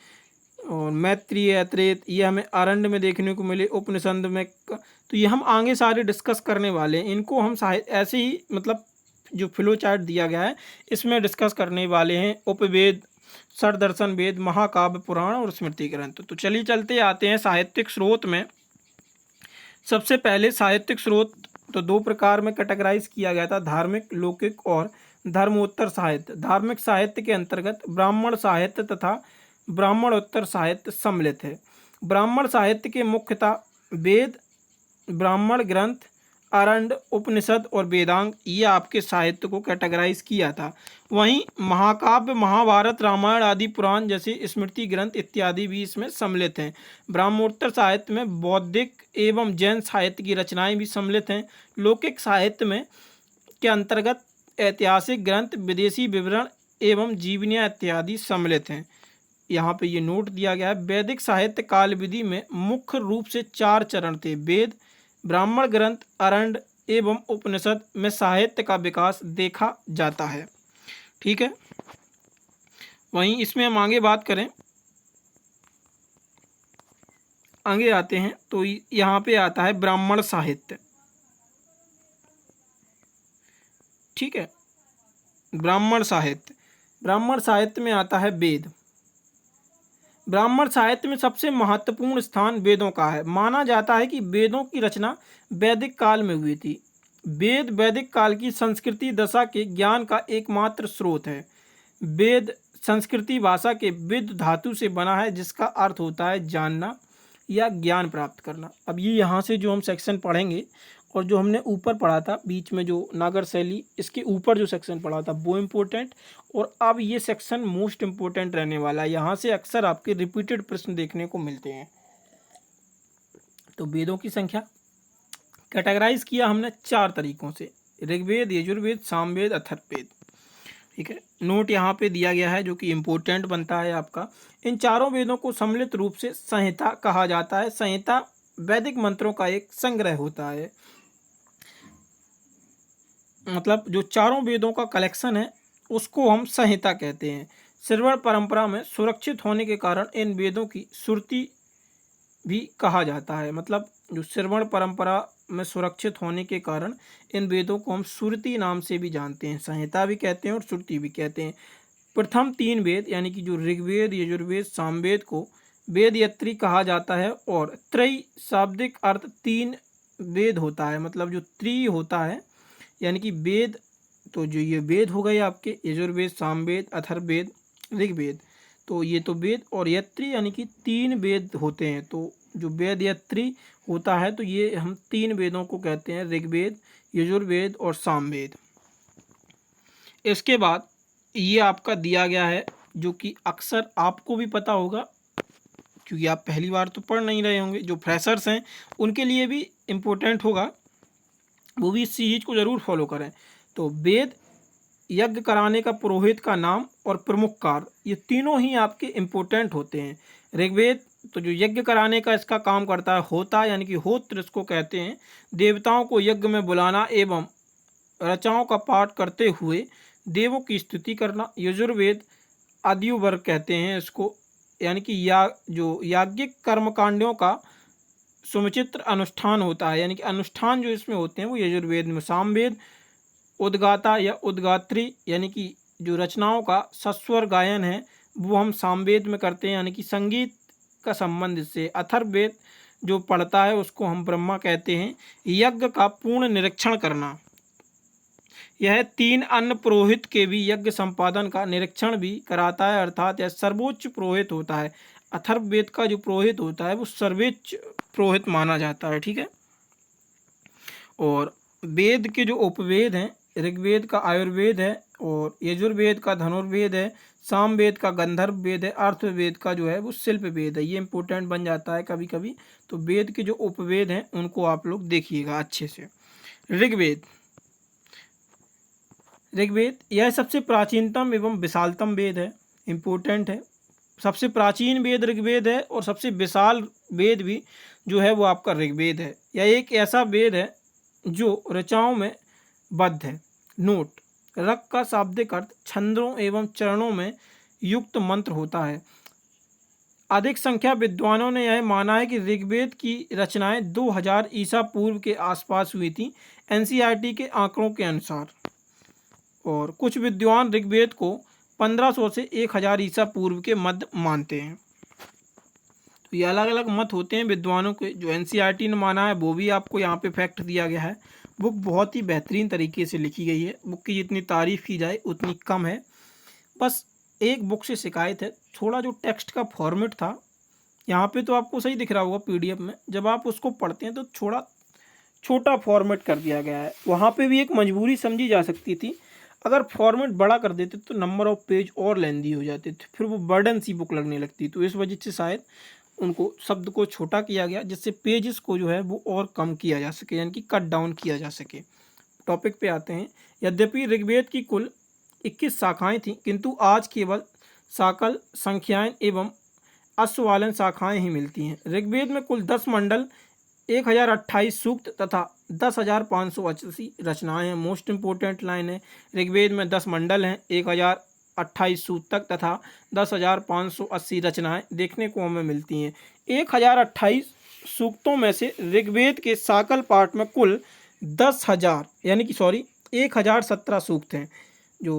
और मैत्रेय, ऐतरेय ये हमें अरण्य में देखने को मिले, उपनिषद में। तो ये हम आगे सारे डिस्कस करने वाले हैं, इनको हम ऐसे ही मतलब जो फ्लो चार्ट दिया गया है इसमें डिस्कस करने वाले हैं। उपवेद, षड्दर्शन वेद, महाकाव्य, पुराण और स्मृति ग्रंथ। तो चलिए चलते आते हैं साहित्यिक स्रोत में। सबसे पहले साहित्यिक स्रोत तो 2 प्रकार में कैटेगराइज किया गया था, धार्मिक, लौकिक और धर्मोत्तर साहित्य। धार्मिक साहित्य के अंतर्गत ब्राह्मण साहित्य तथा ब्राह्मणोत्तर साहित्य सम्मिलित है। ब्राह्मण साहित्य के मुख्यतः वेद, ब्राह्मण ग्रंथ, अरण्य, उपनिषद और वेदांग, ये आपके साहित्य को कैटेगराइज किया था। वहीं महाकाव्य, महाभारत, रामायण आदि पुराण जैसे स्मृति ग्रंथ इत्यादि भी इसमें सम्मिलित हैं। ब्राह्मणोत्तर साहित्य में बौद्धिक एवं जैन साहित्य की रचनाएं भी सम्मिलित हैं। लौकिक साहित्य में के अंतर्गत ऐतिहासिक ग्रंथ, विदेशी विवरण एवं जीवनियाँ इत्यादि सम्मिलित हैं। यहाँ पे ये नोट दिया गया है। वैदिक साहित्य काल विधि में मुख्य रूप से 4 चरण थे। वेद, ब्राह्मण ग्रंथ, अरण्य एवं उपनिषद में साहित्य का विकास देखा जाता है। ठीक है, वहीं इसमें हम आगे बात करें, आगे आते हैं तो यहाँ पे आता है ब्राह्मण साहित्य। ठीक है, ब्राह्मण साहित्य में आता है वेद। ब्राह्मण साहित्य में सबसे महत्वपूर्ण स्थान वेदों का है। माना जाता है कि वेदों की रचना वैदिक काल में हुई थी। वेद वैदिक काल की संस्कृति दशा के ज्ञान का एकमात्र स्रोत है। वेद संस्कृति भाषा के विद धातु से बना है, जिसका अर्थ होता है जानना या ज्ञान प्राप्त करना। अब ये यहाँ से जो हम सेक्शन पढ़ेंगे और जो हमने ऊपर पढ़ा था बीच में, जो नागर शैली, इसके ऊपर जो सेक्शन पढ़ा था वो इम्पोर्टेंट, और अब ये सेक्शन मोस्ट इम्पोर्टेंट रहने वाला है। यहाँ से अक्सर आपके रिपीटेड प्रश्न देखने को मिलते हैं। तो वेदों की संख्या कैटेगराइज किया हमने 4 तरीकों से: ऋग्वेद, यजुर्वेद, सामवेद, अथर्ववेद। ठीक है, नोट यहाँ पे दिया गया है जो कि इम्पोर्टेंट बनता है आपका। इन चारों वेदों को सम्मिलित रूप से संहिता कहा जाता है। संहिता वैदिक मंत्रों का एक संग्रह होता है। मतलब जो चारों वेदों का कलेक्शन है उसको हम संहिता कहते हैं। श्रवण परंपरा में सुरक्षित होने के कारण इन वेदों की श्रुति भी कहा जाता है। मतलब जो श्रवण परंपरा में सुरक्षित होने के कारण इन वेदों को हम श्रुति नाम से भी जानते हैं। संहिता भी कहते हैं और श्रुति भी कहते हैं। प्रथम 3 वेद यानी कि जो ऋग्वेद, यजुर्वेद, सामवेद को वेदयत्री कहा जाता है, और त्रय शाब्दिक अर्थ 3 वेद होता है। मतलब जो त्री होता है यानी कि वेद, तो जो ये वेद हो गए आपके यजुर्वेद, सामवेद, अथर्ववेद, ऋग्वेद, तो ये तो वेद, और यत्री यानी कि 3 वेद होते हैं। तो जो वेद यत्री होता है तो ये हम 3 वेदों को कहते हैं, ऋग्वेद, यजुर्वेद और सामवेद। इसके बाद ये आपका दिया गया है जो कि अक्सर आपको भी पता होगा क्योंकि आप पहली बार तो पढ़ नहीं रहे होंगे। जो फ्रेशर्स हैं उनके लिए भी इम्पोर्टेंट होगा, वो भी इस सीरीज को ज़रूर फॉलो करें। तो वेद, यज्ञ कराने का पुरोहित का नाम और प्रमुख कार्य, ये तीनों ही आपके इम्पोर्टेंट होते हैं। ऋग्वेद तो जो यज्ञ कराने का इसका काम करता है, होता यानी कि होत्र इसको कहते हैं, देवताओं को यज्ञ में बुलाना एवं रचाओं का पाठ करते हुए देवों की स्तुति करना। यजुर्वेद आद्युवर्ग कहते हैं इसको, यानी कि जो याज्ञिक कर्मकांडों का सुचित्र अनुष्ठान होता है, यानी कि अनुष्ठान जो इसमें होते हैं वो यजुर्वेद में। सामवेद उद्गाता या उद्गात्री यानी कि जो रचनाओं का सस्वर गायन है वो हम सामवेद में करते हैं, यानी कि संगीत का संबंध इससे। अथर्ववेद जो पढ़ता है उसको हम ब्रह्मा कहते हैं। यज्ञ का पूर्ण निरीक्षण करना, यह 3 अन्य पुरोहित के भी यज्ञ संपादन का निरीक्षण भी कराता है, अर्थात यह सर्वोच्च पुरोहित होता है। अथर्ववेद का जो पुरोहित होता है वो सर्वोच्च पुरोहित माना जाता है। ठीक है, और वेद के जो उपवेद हैं, ऋग्वेद का आयुर्वेद है, और यजुर्वेद का धनुर्वेद है, सामवेद का गंधर्व वेद है, अर्थवेद का जो है वो शिल्प वेद है। ये इंपॉर्टेंट बन जाता है कभी कभी। तो वेद के जो उपवेद हैं उनको आप लोग देखिएगा अच्छे से। ऋग्वेद यह सबसे प्राचीनतम एवं विशालतम वेद है, इम्पोर्टेंट है। सबसे प्राचीन वेद ऋग्वेद है और सबसे विशाल वेद भी जो है वो आपका ऋग्वेद है। यह एक ऐसा वेद है जो ऋचाओं में बद्ध है। नोट: रग का शाब्दिक अर्थ छंदों एवं चरणों में युक्त मंत्र होता है। अधिक संख्या विद्वानों ने यह माना है कि ऋग्वेद की रचनाएं 2000 ईसा पूर्व के आसपास हुई थी, एनसीईआरटी के आंकड़ों के अनुसार, और कुछ विद्वान ऋग्वेद को 1500 से 1000 ईसा पूर्व के मध्य मानते हैं। तो ये अलग अलग मत होते हैं विद्वानों के। जो एनसीईआरटी ने माना है वो भी आपको यहाँ पे फैक्ट दिया गया है। बुक बहुत ही बेहतरीन तरीके से लिखी गई है। बुक की जितनी तारीफ़ की जाए उतनी कम है। बस एक बुक से शिकायत है, थोड़ा जो टेक्स्ट का फॉर्मेट था यहाँ पे तो आपको सही दिख रहा होगा पीडीएफ में, जब आप उसको पढ़ते हैं तो थोड़ा छोटा फॉर्मेट कर दिया गया है। वहाँ पे भी एक मजबूरी समझी जा सकती थी, अगर फॉर्मेट बड़ा कर देते तो नंबर ऑफ पेज और लेंदी हो जाते थे, फिर वो बर्डन सी बुक लगने लगती। तो इस वजह से शायद उनको शब्द को छोटा किया गया, जिससे पेजेस को जो है वो और कम किया जा सके, यानी कि कट डाउन किया जा सके। टॉपिक पे आते हैं। यद्यपि ऋग्वेद की कुल 21 शाखाएं थीं, किंतु आज केवल साकल, संख्याएं एवं अश्ववालन शाखाएं ही मिलती हैं। ऋग्वेद में कुल 10 मंडल, 1028 सूक्त तथा 10,588 रचनाएं हैं। मोस्ट इंपोर्टेंट लाइन है, ऋग्वेद में 10 मंडल हैं, 1028 सूक्तक तथा 10,580 रचनाएं देखने को हमें मिलती हैं। 1028 सूक्तों में से ऋग्वेद के साकल पाठ में कुल 10,000 यानी कि 1017 सूक्त हैं। जो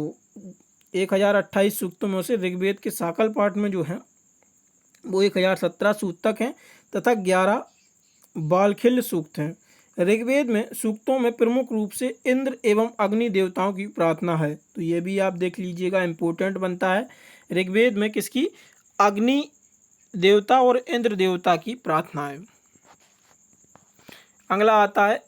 1028 सूक्तों में से ऋग्वेद के साकल पाठ में जो है वो 1017 सूक्तक हैं तथा 11 बालखिल्य सूक्त हैं। ऋग्वेद में सूक्तों में प्रमुख रूप से इंद्र एवं अग्नि देवताओं की प्रार्थना है, तो ये भी आप देख लीजिएगा, इम्पोर्टेंट बनता है। ऋग्वेद में किसकी? अग्नि देवता और इंद्र देवता की प्रार्थना है। अगला आता है,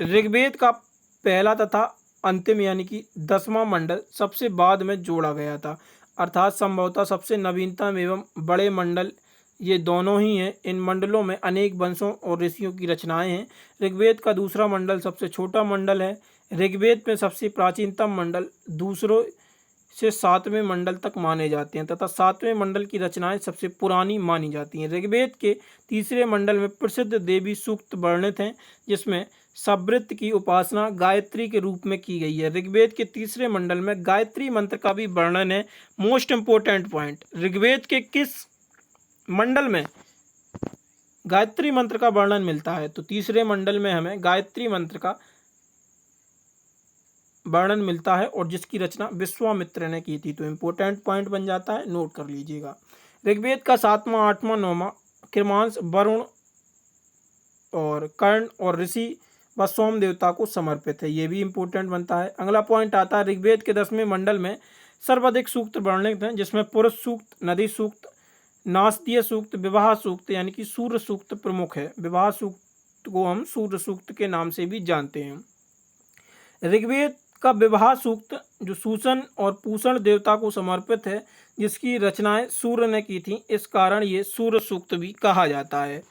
ऋग्वेद का पहला तथा अंतिम यानी कि 10वां मंडल सबसे बाद में जोड़ा गया था, अर्थात संभवतः सबसे नवीनतम एवं बड़े मंडल ये दोनों ही हैं। इन मंडलों में अनेक वंशों और ऋषियों की रचनाएं हैं। ऋग्वेद का दूसरा मंडल सबसे छोटा मंडल है। ऋग्वेद में सबसे प्राचीनतम मंडल दूसरों से 7वें मंडल तक माने जाते हैं तथा 7वें मंडल की रचनाएं सबसे पुरानी मानी जाती हैं। ऋग्वेद के तीसरे मंडल में प्रसिद्ध देवी सूक्त वर्णित हैं, जिसमें सबृत की उपासना गायत्री के रूप में की गई है। ऋग्वेद के तीसरे मंडल में गायत्री मंत्र का भी वर्णन है। मोस्ट इंपोर्टेंट पॉइंट, ऋग्वेद के किस मंडल में गायत्री मंत्र का वर्णन मिलता है? तो तीसरे मंडल में हमें गायत्री मंत्र का वर्णन मिलता है और जिसकी रचना विश्वामित्र ने की थी। तो इम्पोर्टेंट पॉइंट बन जाता है, नोट कर लीजिएगा। ऋग्वेद का 7वां, 8वां, 9वां क्रमांश वरुण और कर्ण और ऋषि व सोम देवता को समर्पित है, ये भी इम्पोर्टेंट बनता है। अगला पॉइंट आता है, ऋग्वेद के 10वें मंडल में सर्वाधिक सूक्त वर्णित हैं, जिसमें पुरुष सूक्त, नदी सूक्त, नास्तीय सूक्त, विवाह सूक्त यानी कि सूर्य सूक्त प्रमुख है। विवाह सूक्त को हम सूर्य सूक्त के नाम से भी जानते हैं। ऋग्वेद का विवाह सूक्त जो सूसन और पूषण देवता को समर्पित है, जिसकी रचनाएं सूर्य ने की थी, इस कारण ये सूर्य सूक्त भी कहा जाता है।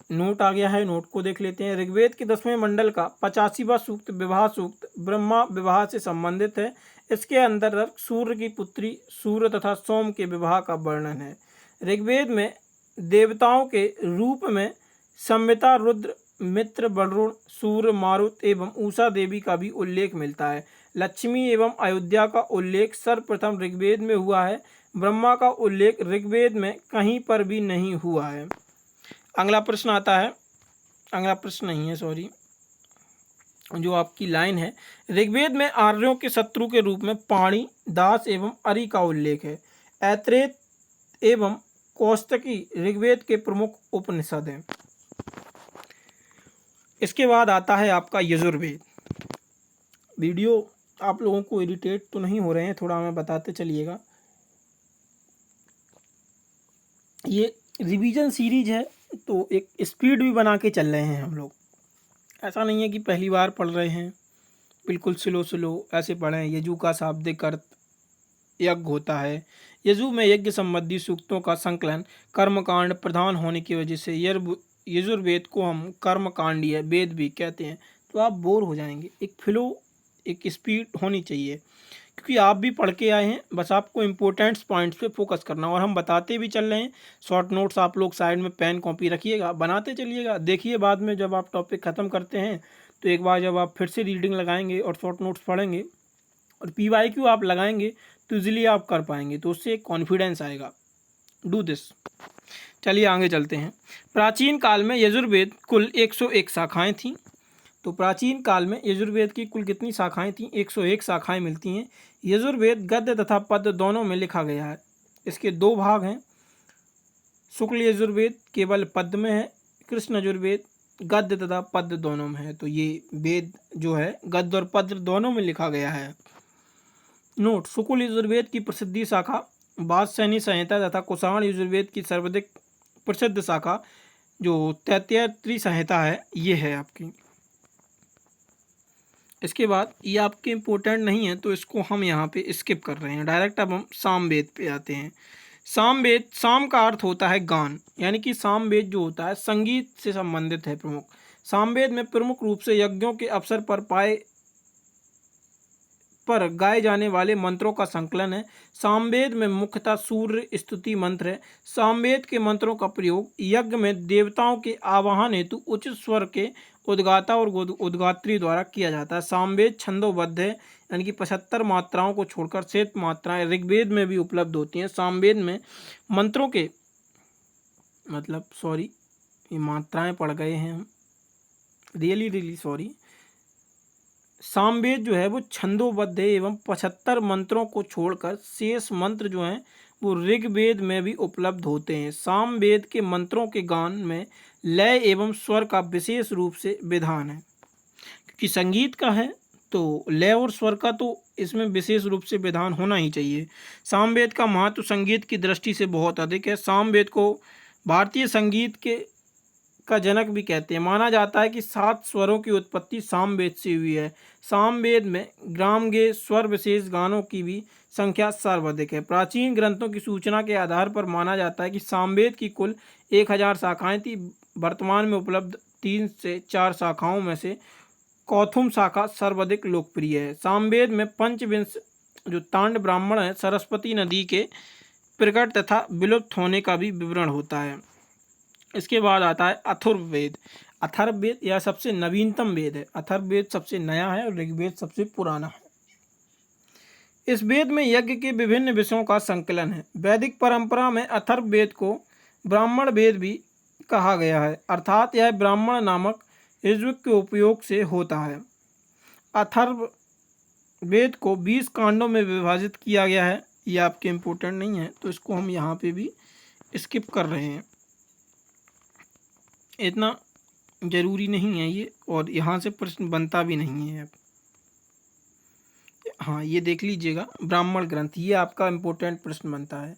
नोट आ गया है, नोट को देख लेते हैं। ऋग्वेद के 10वें मंडल का 85वां सूक्त विवाह सूक्त ब्रह्मा विवाह से संबंधित है। इसके अंतर्गत सूर्य की पुत्री सूर्य तथा सोम के विवाह का वर्णन है। ऋग्वेद में देवताओं के रूप में संविता, रुद्र, मित्र, वरुण, सूर्य, मारुत एवं उषा देवी का भी उल्लेख मिलता है। लक्ष्मी एवं अयोध्या का उल्लेख सर्वप्रथम ऋग्वेद में हुआ है। ब्रह्मा का उल्लेख ऋग्वेद में कहीं पर भी नहीं हुआ है। अगला प्रश्न आता है, अगला प्रश्न नहीं है, सॉरी, जो आपकी लाइन है, ऋग्वेद में आर्यों के शत्रु के रूप में पाणी, दास एवं अरि का उल्लेख है। ऐत्रेय एवं कौस्तकी ऋग्वेद के प्रमुख उपनिषद हैं। इसके बाद आता है आपका यजुर्वेद। वीडियो आप लोगों को इरिटेट तो नहीं हो रहे हैं, थोड़ा हमें बताते चलिएगा। ये रिवीजन सीरीज है तो एक स्पीड भी बना के चल रहे हैं हम लोग। ऐसा नहीं है कि पहली बार पढ़ रहे हैं, बिल्कुल स्लो ऐसे पढ़ें। यजु का शाब्दिक अर्थ यज्ञ होता है। यजु में यज्ञ संबंधी सूक्तों का संकलन कर्मकांड प्रधान होने की वजह से यजुर्वेद को हम कर्मकांडीय वेद भी कहते हैं। तो आप बोर हो जाएंगे, एक फ्लो, एक स्पीड होनी चाहिए, क्योंकि आप भी पढ़ के आए हैं। बस आपको इम्पोर्टेंट पॉइंट्स पे फोकस करना, और हम बताते भी चल रहे हैं। शॉर्ट नोट्स आप लोग साइड में पेन कॉपी रखिएगा, बनाते चलिएगा। देखिए बाद में जब आप टॉपिक ख़त्म करते हैं तो एक बार जब आप फिर से रीडिंग लगाएंगे और शॉर्ट नोट्स पढ़ेंगे और PYQ आप लगाएंगे तो ईजिली आप कर पाएंगे, तो उससे एक कॉन्फिडेंस आएगा। Do this. चलिए आगे चलते हैं। प्राचीन काल में यजुर्वेद कुल 101 शाखाएँ थीं। तो प्राचीन काल में यजुर्वेद की कुल कितनी शाखाएं थीं? 101 शाखाएं मिलती हैं। यजुर्वेद गद्य तथा पद्य दोनों में लिखा गया है। इसके 2 भाग हैं। शुक्ल यजुर्वेद केवल पद्य में है, कृष्ण यजुर्वेद गद्य तथा पद्य दोनों में है। तो ये वेद जो है गद्य और पद्य दोनों में लिखा गया है। नोट, शुक्ल यजुर्वेद की प्रसिद्धि शाखा वात्स्यायनी संहिता तथा कुषाण यजुर्वेद की सर्वाधिक प्रसिद्ध शाखा जो तैत्तिरीय संहिता है ये है आपकी। इसके बाद ये आपके इम्पोर्टेंट नहीं है तो इसको हम यहाँ पे स्किप कर रहे हैं, डायरेक्ट अब हम सामवेद पे आते हैं। सामवेद, साम का अर्थ होता है गान, यानी कि सामवेद जो होता है संगीत से संबंधित है प्रमुख। सामवेद में प्रमुख रूप से यज्ञों के अवसर पर गाए जाने वाले मंत्रों का संकलन है। सामवेद में मुख्यतः सूर्य स्तुति मंत्र है। सामवेद के मंत्रों का प्रयोग यज्ञ में देवताओं के आवाहन हेतु उच्च स्वर के उद्गाता और उद्गात्री द्वारा किया जाता है। सामवेद छंदोबद्ध है, यानी कि 75 मात्राओं को छोड़कर शेष मात्राएं ऋग्वेद में भी उपलब्ध होती हैं। सामवेद में मंत्रों के ये मात्राएं पढ़ गए हैं हम, रियली सॉरी। सामवेद जो है वो छंदोबद्ध है एवं 75 मंत्रों को छोड़कर शेष मंत्र जो हैं वो ऋग्वेद में भी उपलब्ध होते हैं। सामवेद के मंत्रों के गान में लय एवं स्वर का विशेष रूप से विधान है, क्योंकि संगीत का है तो लय और स्वर का तो इसमें विशेष रूप से विधान होना ही चाहिए। सामवेद का महत्व संगीत की दृष्टि से बहुत अधिक है। सामवेद को भारतीय संगीत का जनक भी कहते हैं। माना जाता है कि 7 स्वरों की उत्पत्ति सामवेद से हुई है। सामवेद में ग्रामगे स्वर विशेष गानों की भी संख्या सर्वाधिक है। प्राचीन ग्रंथों की सूचना के आधार पर माना जाता है कि सामवेद की कुल 1000 शाखाएं थी। वर्तमान में उपलब्ध 3 से 4 शाखाओं में से कौथुम शाखा सर्वाधिक लोकप्रिय है। सामवेद में पंचविंश जो तांड ब्राह्मण है सरस्वती नदी के प्रकट तथा विलुप्त होने का भी विवरण होता है। इसके बाद आता है अथर्ववेद। अथर्ववेद यह सबसे नवीनतम वेद है। अथर्ववेद सबसे नया है और ऋग्वेद सबसे पुराना है। इस वेद में यज्ञ के विभिन्न विषयों का संकलन है। वैदिक परंपरा में अथर्ववेद को ब्राह्मण वेद भी कहा गया है, अर्थात यह ब्राह्मण नामक ऋग्वेद के उपयोग से होता है। अथर्ववेद को 20 कांडों में विभाजित किया गया है। ये आपके इम्पोर्टेंट नहीं है तो इसको हम यहाँ पे भी स्किप कर रहे हैं, इतना जरूरी नहीं है ये, और यहाँ से प्रश्न बनता भी नहीं है। हाँ, ये देख लीजिएगा, ब्राह्मण ग्रंथ, ये आपका इम्पोर्टेंट प्रश्न बनता है।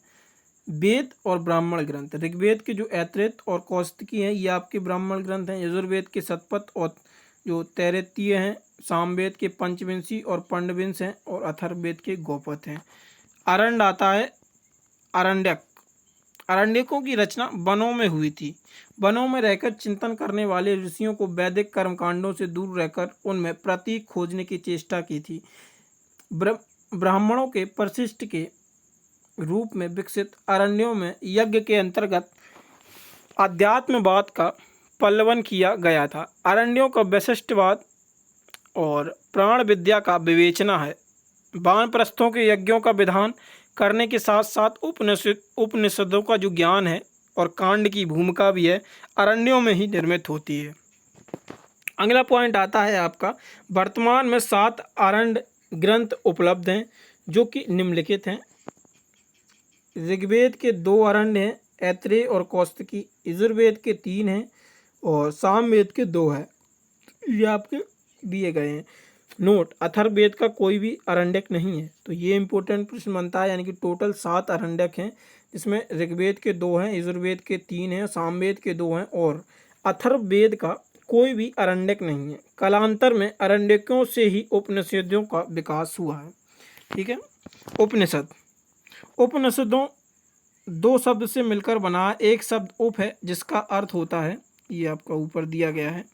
वेद और ब्राह्मण ग्रंथ, ऋग्वेद के जो ऐतरेय और कौशिकी हैं ये आपके ब्राह्मण ग्रंथ हैं। यजुर्वेद के शतपथ और जो तैत्तिरीय हैं। सामवेद के पंचविंशी और पंडविंश हैं और अथर्ववेद के गौपथ हैं। अरण्य आता है, अरण्यक। अरण्यकों की रचना वनों में हुई थी। वनों में रहकर चिंतन करने वाले ऋषियों को वैदिक कर्मकांडों से दूर रहकर उनमें प्रतीक खोजने की चेष्टा की थी। ब्राह्मणों के परिशिष्ट के रूप में विकसित अरण्यों में यज्ञ के अंतर्गत अध्यात्मवाद का पल्लवन किया गया था। अरण्यों का वैशिष्टवाद और प्राण विद्या का विवेचना है। वानप्रस्थों के यज्ञों का विधान करने के साथ साथ उपनिषदों का जो ज्ञान है और कांड की भूमिका भी है अरण्यों में ही निर्मित होती है। अगला पॉइंट आता है आपका, वर्तमान में 7 अरण्य ग्रंथ उपलब्ध हैं जो कि निम्नलिखित हैं। ऋग्वेद के 2 अरण्य हैं, ऐतरेय और कौशिकी। यजुर्वेद के 3 हैं और सामवेद के 2 हैं। ये आपके दिए गए हैं। नोट, अथर्ववेद का कोई भी अरण्यक नहीं है, तो ये इंपॉर्टेंट प्रश्न बनता है। यानी कि टोटल 7 अरण्यक हैं, जिसमें ऋग्वेद के 2 हैं, यजुर्वेद के 3 हैं, सामवेद के 2 हैं और अथर्ववेद का कोई भी अरण्यक नहीं है। कालांतर में अरण्यकों से ही उपनिषदों का विकास हुआ है। ठीक है। उपनिषद, उपनिषदों 2 शब्द से मिलकर बना। एक शब्द उप है जिसका अर्थ होता है, ये आपका ऊपर दिया गया है,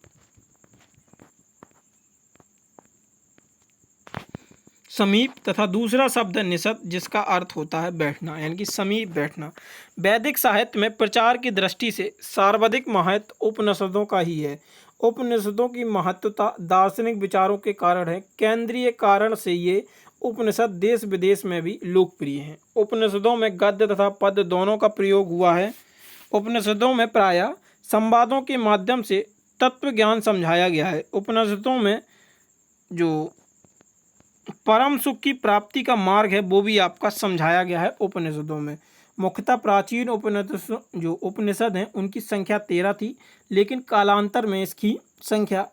समीप, तथा दूसरा शब्द है निषद जिसका अर्थ होता है बैठना, यानी कि समीप बैठना। वैदिक साहित्य में प्रचार की दृष्टि से सर्वाधिक महत्व उपनिषदों का ही है। उपनिषदों की महत्वता दार्शनिक विचारों के कारण है। केंद्रीय कारण से ये उपनिषद देश विदेश में भी लोकप्रिय हैं। उपनिषदों में गद्य तथा पद्य दोनों का प्रयोग हुआ है। उपनिषदों में प्रायः संवादों के माध्यम से तत्व ज्ञान समझाया गया है। उपनिषदों में जो परम सुख की प्राप्ति का मार्ग है वो भी आपका समझाया गया है उपनिषदों में। मुख्यतः प्राचीन उपनिषद हैं उनकी संख्या 13 थी, लेकिन कालांतर में इसकी संख्या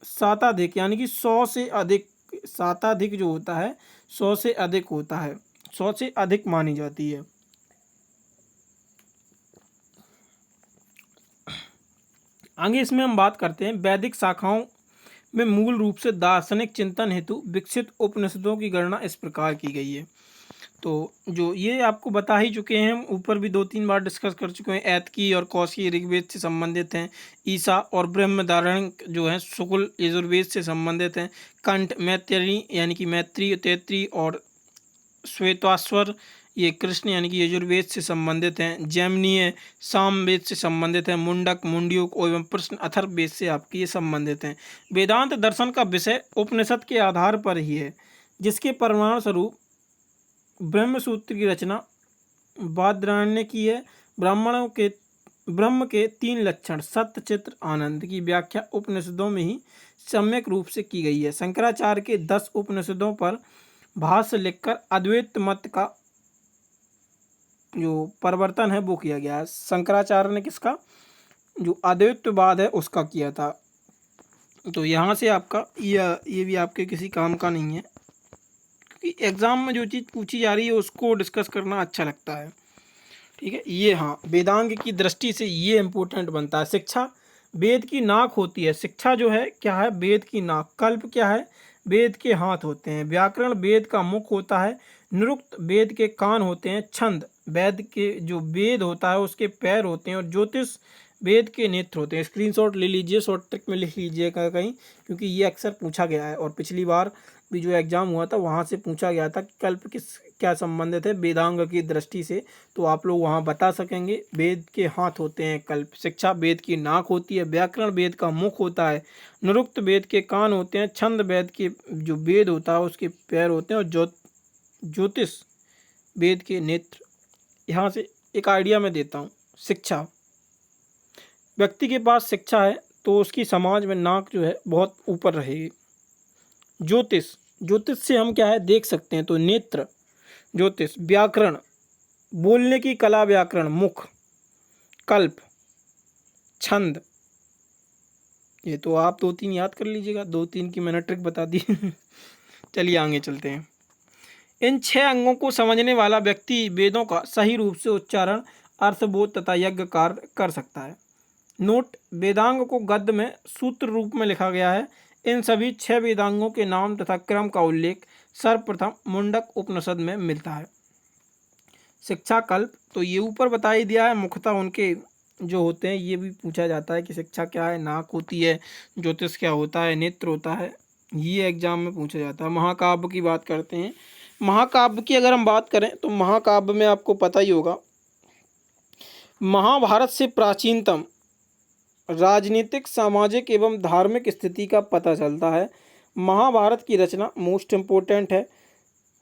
शताधिक यानी कि 100 से अधिक, शताधिक जो होता है 100 से अधिक होता है, 100 से अधिक मानी जाती है। आगे इसमें हम बात करते हैं वैदिक शाखाओं में मूल रूप से दार्शनिक चिंतन हेतु विकसित उपनिषदों की गणना इस प्रकार की गई है। तो जो ये आपको बता ही चुके हैं, हम ऊपर भी 2-3 बार डिस्कस कर चुके हैं। ऐतकी और कौशिकी ऋग्वेद से संबंधित हैं, ईसा और ब्रह्मदारण्यक जो है शुक्ल यजुर्वेद से संबंधित हैं, कंठ मैत्रेयी यानी कि मैत्री तैतरी और श्वेताश्वर ये कृष्ण यानी कि यजुर्वेद से संबंधित हैं, जैमिनीय सामवेद से संबंधित हैं, मुंडक मुंड्यूक एवं प्रश्न अथर्ववेद से आपके ये संबंधित हैं। वेदांत दर्शन का विषय उपनिषद के आधार पर ही है, जिसके परिणाम स्वरूप ब्रह्मसूत्र की रचना बादरायण ने की है। ब्रह्म के 3 लक्षण सत्य चित्र आनंद की व्याख्या उपनिषदों में ही सम्यक रूप से की गई है। शंकराचार्य के 10 उपनिषदों पर भाष्य लिखकर अद्वैत मत का जो परिवर्तन है वो किया गया है। शंकराचार्य ने किसका, जो अद्वैतवाद है उसका किया था। तो यहाँ से आपका ये भी आपके किसी काम का नहीं है, क्योंकि एग्ज़ाम में जो चीज़ पूछी जा रही है उसको डिस्कस करना अच्छा लगता है। ठीक है, ये हाँ वेदांग की दृष्टि से ये इम्पोर्टेंट बनता है। शिक्षा वेद की नाक होती है। शिक्षा जो है क्या है, वेद की नाक। कल्प क्या है, वेद के हाथ होते हैं। व्याकरण वेद का मुख होता है। निरुक्त वेद के कान होते हैं। छंद वेद के जो वेद होता है उसके पैर होते हैं। और ज्योतिष वेद के नेत्र होते हैं। स्क्रीनशॉट ले लीजिए, शॉर्ट ट्रिक में लिख लीजिएगा कहीं, क्योंकि ये अक्सर पूछा गया है और पिछली बार भी जो एग्ज़ाम हुआ था वहाँ से पूछा गया था कि कल्प किस क्या संबंधित है वेदांग की दृष्टि से, तो आप लोग वहाँ बता सकेंगे। वेद के हाथ होते हैं कल्प। शिक्षा वेद की नाक होती है। व्याकरण वेद का मुख होता है। निरुक्त वेद के कान होते हैं। छंद वेद के जो वेद होता है उसके पैर होते हैं। और ज्योतिष वेद के नेत्र। यहाँ से एक आइडिया मैं देता हूँ। शिक्षा, व्यक्ति के पास शिक्षा है तो उसकी समाज में नाक जो है बहुत ऊपर रहेगी। ज्योतिष, ज्योतिष से हम क्या है देख सकते हैं, तो नेत्र ज्योतिष। व्याकरण बोलने की कला, व्याकरण मुख। कल्प छंद। ये तो आप 2-3 याद कर लीजिएगा, 2-3 की मैंने ट्रिक बता दी। चलिए आगे चलते हैं। इन 6 अंगों को समझने वाला व्यक्ति वेदों का सही रूप से उच्चारण, अर्थबोध तथा यज्ञ कार्य कर सकता है। नोट, वेदांग को गद्य में सूत्र रूप में लिखा गया है। इन सभी 6 वेदांगों के नाम तथा क्रम का उल्लेख सर्वप्रथम मुंडक उपनिषद में मिलता है। शिक्षा कल्प, तो ये ऊपर बता ही दिया है। मुख्यतः उनके जो होते हैं ये भी पूछा जाता है कि शिक्षा क्या है, नाक होती है, ज्योतिष क्या होता है, नेत्र होता है, ये एग्जाम में पूछा जाता है। महाकाव्य की बात करते हैं। महाकाव्य की अगर हम बात करें तो महाकाव्य में आपको पता ही होगा, महाभारत से प्राचीनतम राजनीतिक, सामाजिक एवं धार्मिक स्थिति का पता चलता है। महाभारत की रचना मोस्ट इम्पोर्टेंट है,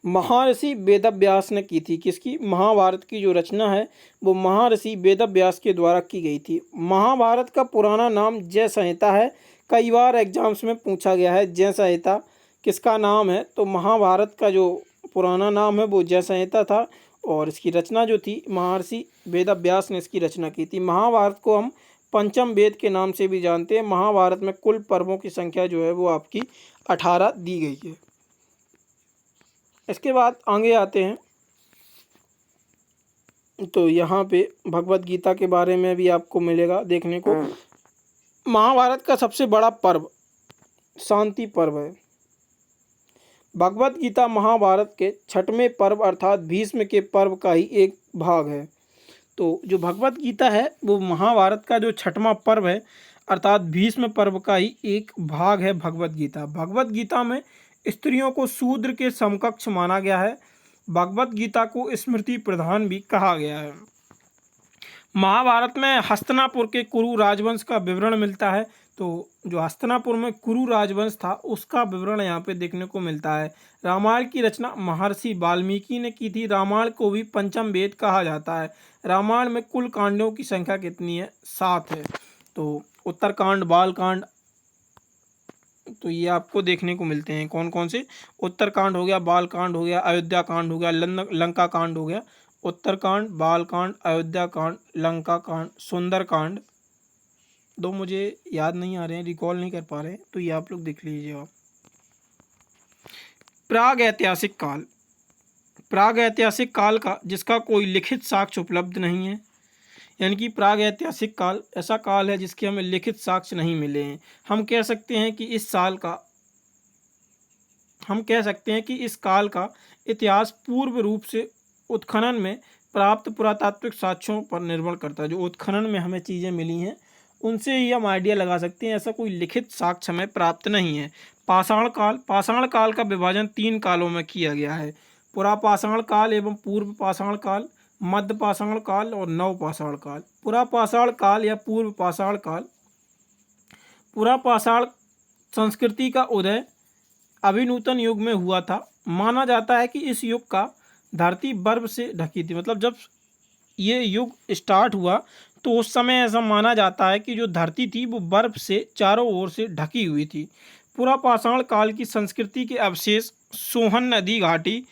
महर्षि वेदव्यास ने की थी। किसकी, महाभारत की जो रचना है वो महर्षि वेदव्यास के द्वारा की गई थी। महाभारत का पुराना नाम जय संहिता है। कई बार एग्जाम्स में पूछा गया है जय संहिता किसका नाम है, तो महाभारत का जो पुराना नाम है वो जय संहिता था। और इसकी रचना जो थी महर्षि वेदव्यास ने इसकी रचना की थी। महाभारत को हम पंचम वेद के नाम से भी जानते हैं। महाभारत में कुल पर्वों की संख्या जो है वो आपकी 18 दी गई है। इसके बाद आगे आते हैं तो यहाँ पे भगवत गीता के बारे में भी आपको मिलेगा देखने को। महाभारत का सबसे बड़ा पर्व शांति पर्व है। भगवत गीता महाभारत के 6वें पर्व अर्थात भीष्म के पर्व का ही एक भाग है। तो जो भगवत गीता है वो महाभारत का जो 6वां पर्व है अर्थात भीष्म पर्व का ही एक भाग है भगवत गीता। भगवत गीता में स्त्रियों को शूद्र के समकक्ष माना गया है। भगवत गीता को स्मृति प्रधान भी कहा गया है। महाभारत में हस्तिनापुर के कुरु राजवंश का विवरण मिलता है। तो जो हस्तिनापुर में कुरु राजवंश था उसका विवरण यहाँ पे देखने को मिलता है। रामायण की रचना महर्षि वाल्मीकि ने की थी। रामायण को भी पंचम वेद कहा जाता है। रामायण में कुल कांडों की संख्या कितनी है, 7 है। तो उत्तरकांड, बालकांड, तो ये आपको देखने को मिलते हैं। कौन कौन से, उत्तरकांड हो गया, बालकांड हो गया, अयोध्या कांड हो गया, लंका कांड हो गया। उत्तरकांड, बालकांड, अयोध्या कांड, लंका कांड, सुंदर कांड। 2 मुझे याद नहीं आ रहे हैं, रिकॉल नहीं कर पा रहे हैं, तो ये आप लोग देख लीजिएगा। प्राग ऐतिहासिक काल। प्राग ऐतिहासिक काल का जिसका कोई लिखित साक्ष्य उपलब्ध नहीं है, यानी कि प्राग ऐतिहासिक काल ऐसा काल है जिसके हमें लिखित साक्ष्य नहीं मिले हैं। हम कह सकते हैं कि इस काल का इतिहास पूर्व रूप से उत्खनन में प्राप्त पुरातात्विक साक्ष्यों पर निर्भर करता है। जो उत्खनन में हमें चीज़ें मिली हैं उनसे ही हम आइडिया लगा सकते हैं, ऐसा कोई लिखित साक्ष्य हमें प्राप्त नहीं है। पाषाण काल का विभाजन 3 कालों में किया गया है: पुरापाषाण काल एवं पूर्व पाषाण काल, मध्य पाषाण काल और नवपाषाण काल। पुरापाषाण काल या पूर्व पाषाण काल, पुरापाषाण संस्कृति का उदय अभिनूतन युग में हुआ था। माना जाता है कि इस युग का धरती बर्फ से ढकी थी। मतलब जब ये युग स्टार्ट हुआ तो उस समय ऐसा माना जाता है कि जो धरती थी वो बर्फ से चारों ओर से ढकी हुई थी। पुरापाषाण काल की संस्कृति के अवशेष सोहन नदी घाटी,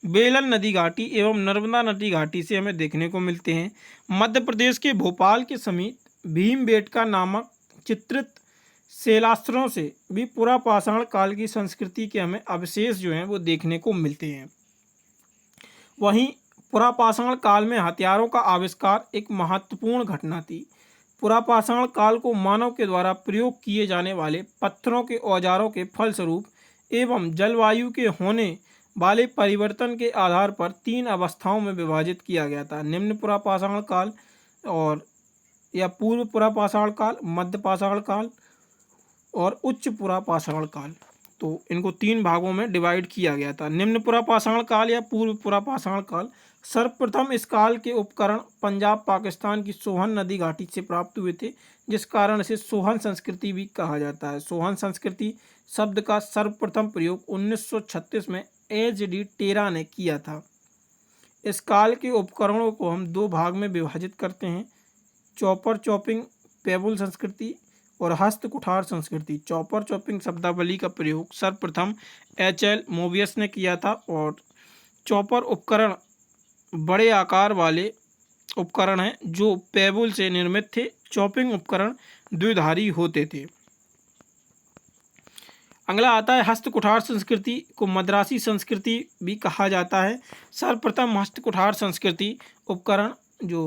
बेलन नदी घाटी एवं नर्मदा नदी घाटी से हमें देखने को मिलते हैं। मध्य प्रदेश के भोपाल के समीप भीमबेटका नामक चित्रित शिलास्त्रों से भी पुरापाषाण काल की संस्कृति के हमें अवशेष जो हैं वो देखने को मिलते हैं। वहीं पुरापाषाण काल में हथियारों का आविष्कार एक महत्वपूर्ण घटना थी। पुरापाषाण काल को मानव के द्वारा प्रयोग किए जाने वाले पत्थरों के औजारों के फलस्वरूप एवं जलवायु के होने वाले परिवर्तन के आधार पर 3 अवस्थाओं में विभाजित किया गया था: निम्न पुरापाषाण काल और या पूर्व पुरापाषाण काल, मध्य पाषाण काल और उच्च पुरापाषाण काल। तो इनको 3 भागों में डिवाइड किया गया था। निम्न पुरापाषाण काल या पूर्व पुरापाषाण काल, सर्वप्रथम इस काल के उपकरण पंजाब पाकिस्तान की सोहन नदी घाटी से प्राप्त हुए थे, जिस कारण इसे सोहन संस्कृति भी कहा जाता है। सोहन संस्कृति शब्द का सर्वप्रथम प्रयोग 1936 में एच.डी. टेरा ने किया था। इस काल के उपकरणों को हम 2 भाग में विभाजित करते हैं: चॉपर चॉपिंग पेबुल संस्कृति और हस्त कुठार संस्कृति। चॉपर चॉपिंग शब्दावली का प्रयोग सर्वप्रथम एच.एल. मोबियस ने किया था और चॉपर उपकरण बड़े आकार वाले उपकरण हैं जो पेबुल से निर्मित थे। चॉपिंग उपकरण द्विधारी होते थे। अगला आता है हस्त कुठार संस्कृति को मद्रासी संस्कृति भी कहा जाता है। सर्वप्रथम हस्त कुठार संस्कृति उपकरण जो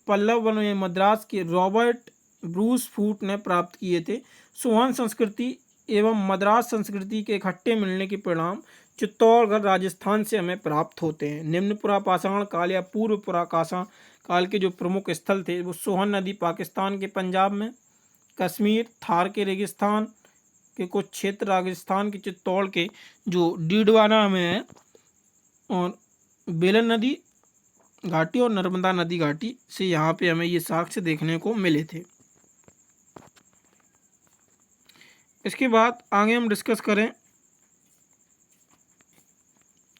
पल्लव वन मद्रास के रॉबर्ट ब्रूस फूट ने प्राप्त किए थे। सोहन संस्कृति एवं मद्रास संस्कृति के इकट्ठे मिलने के परिणाम चित्तौड़गढ़ राजस्थान से हमें प्राप्त होते हैं। निम्न पुरापाषाण काल या पूर्व पुरापाषाण काल के जो प्रमुख स्थल थे वो सोहन नदी पाकिस्तान के पंजाब में, कश्मीर, थार के रेगिस्तान के कुछ क्षेत्र राजस्थान के चित्तौड़ के जो डीडवाना में है, और बेलन नदी घाटी और नर्मदा नदी घाटी से यहाँ पे हमें ये साक्ष्य देखने को मिले थे। इसके बाद आगे हम डिस्कस करें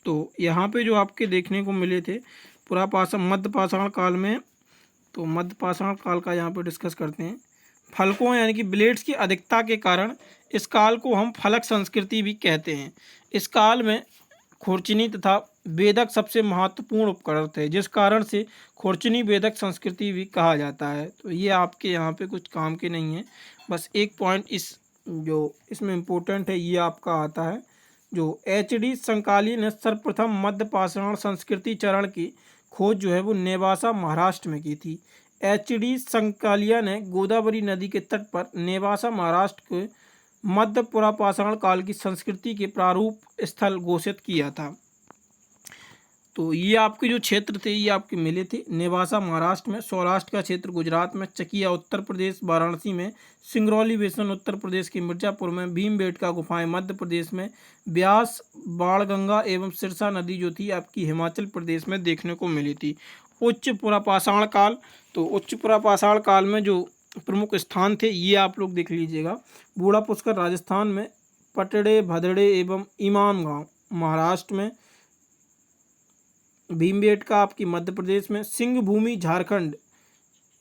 तो यहाँ पे जो आपके देखने को मिले थे मध्य पाषाण काल में, तो मध्य पाषाण काल का यहाँ पे डिस्कस करते हैं। फलकों यानी कि ब्लेड्स की अधिकता के कारण इस काल को हम फलक संस्कृति भी कहते हैं। इस काल में खुरचनी तथा वेदक सबसे महत्वपूर्ण उपकरण थे, जिस कारण से खुरचनी वेदक संस्कृति भी कहा जाता है। तो ये आपके यहाँ पे कुछ काम के नहीं है, बस एक पॉइंट जो इसमें इम्पोर्टेंट है ये आपका आता है। जो एच.डी. संकाली ने सर्वप्रथम मध्य पाषाण संस्कृति चरण की खोज जो है वो नेवासा महाराष्ट्र में की थी। एच.डी. संकालिया ने गोदावरी नदी के तट पर नेवासा महाराष्ट्र के मध्य पुरापाषाण काल की संस्कृति के प्रारूप स्थल घोषित किया था। तो ये आपके जो क्षेत्र थे ये आपके मिले थे नेवासा महाराष्ट्र में, सौराष्ट्र का क्षेत्र गुजरात में, चकिया उत्तर प्रदेश, वाराणसी में, सिंगरौली बेसन उत्तर प्रदेश के मिर्जापुर में, भीमबेटका गुफाएं मध्य प्रदेश में, ब्यास, बाणगंगा एवं सिरसा नदी जो थी आपकी हिमाचल प्रदेश में देखने को मिली थी। उच्च पुरापाषाण काल, तो उच्च पुरापाषाण काल में जो प्रमुख स्थान थे ये आप लोग देख लीजिएगा: बूढ़ा पुष्कर राजस्थान में, पटड़े, भदड़े एवं इमामगांव महाराष्ट्र में, भीमबेटका आपकी मध्य प्रदेश में, सिंह भूमि झारखंड,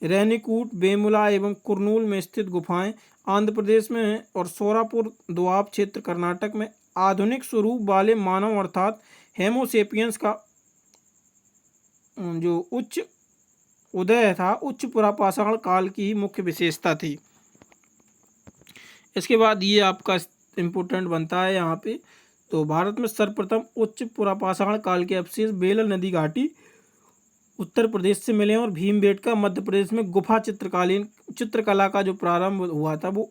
रेनीकूट, बेमुला एवं कुरनूल में स्थित गुफाएं आंध्र प्रदेश में हैं, और सोरापुर दोआब क्षेत्र कर्नाटक में। आधुनिक स्वरूप वाले मानव अर्थात हेमोसेपियंस का जो उच्च उदय था उच्च पुरापाषाण काल की ही मुख्य विशेषता थी। इसके बाद ये आपका इम्पोर्टेंट बनता है यहाँ पे तो भारत में सर्वप्रथम उच्च पुरापाषाण काल के अवशेष बेलर नदी घाटी उत्तर प्रदेश से मिले हैं और भीमबेटका मध्य प्रदेश में गुफा चित्रकालीन चित्रकला का जो प्रारंभ हुआ था वो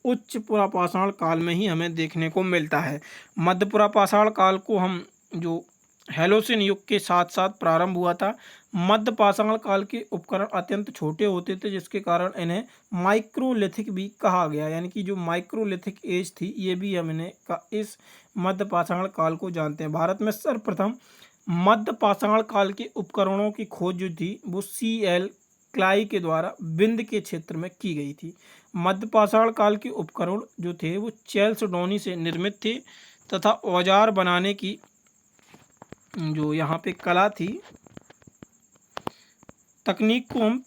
उच्च पुरापाषाण काल में ही हमें देखने को मिलता है। मध्य पुरापाषाण काल को हम जो हैलोसिन युग के साथ साथ प्रारंभ हुआ था। मध्य पाषाण काल के उपकरण अत्यंत छोटे होते थे जिसके कारण इन्हें माइक्रोलिथिक भी कहा गया, यानी कि जो माइक्रोलिथिक एज थी ये भी हम इन्हें इस मध्य पाषाण काल को जानते हैं। भारत में सर्वप्रथम मध्य पाषाण काल के उपकरणों की खोज जो थी वो CL क्लाई के द्वारा विंध्य के क्षेत्र में की गई थी। मध्य पाषाण काल के उपकरण जो थे वो चैल्सडोनी से निर्मित थे तथा औजार बनाने की जो यहाँ पे कला थी, तकनीक को हम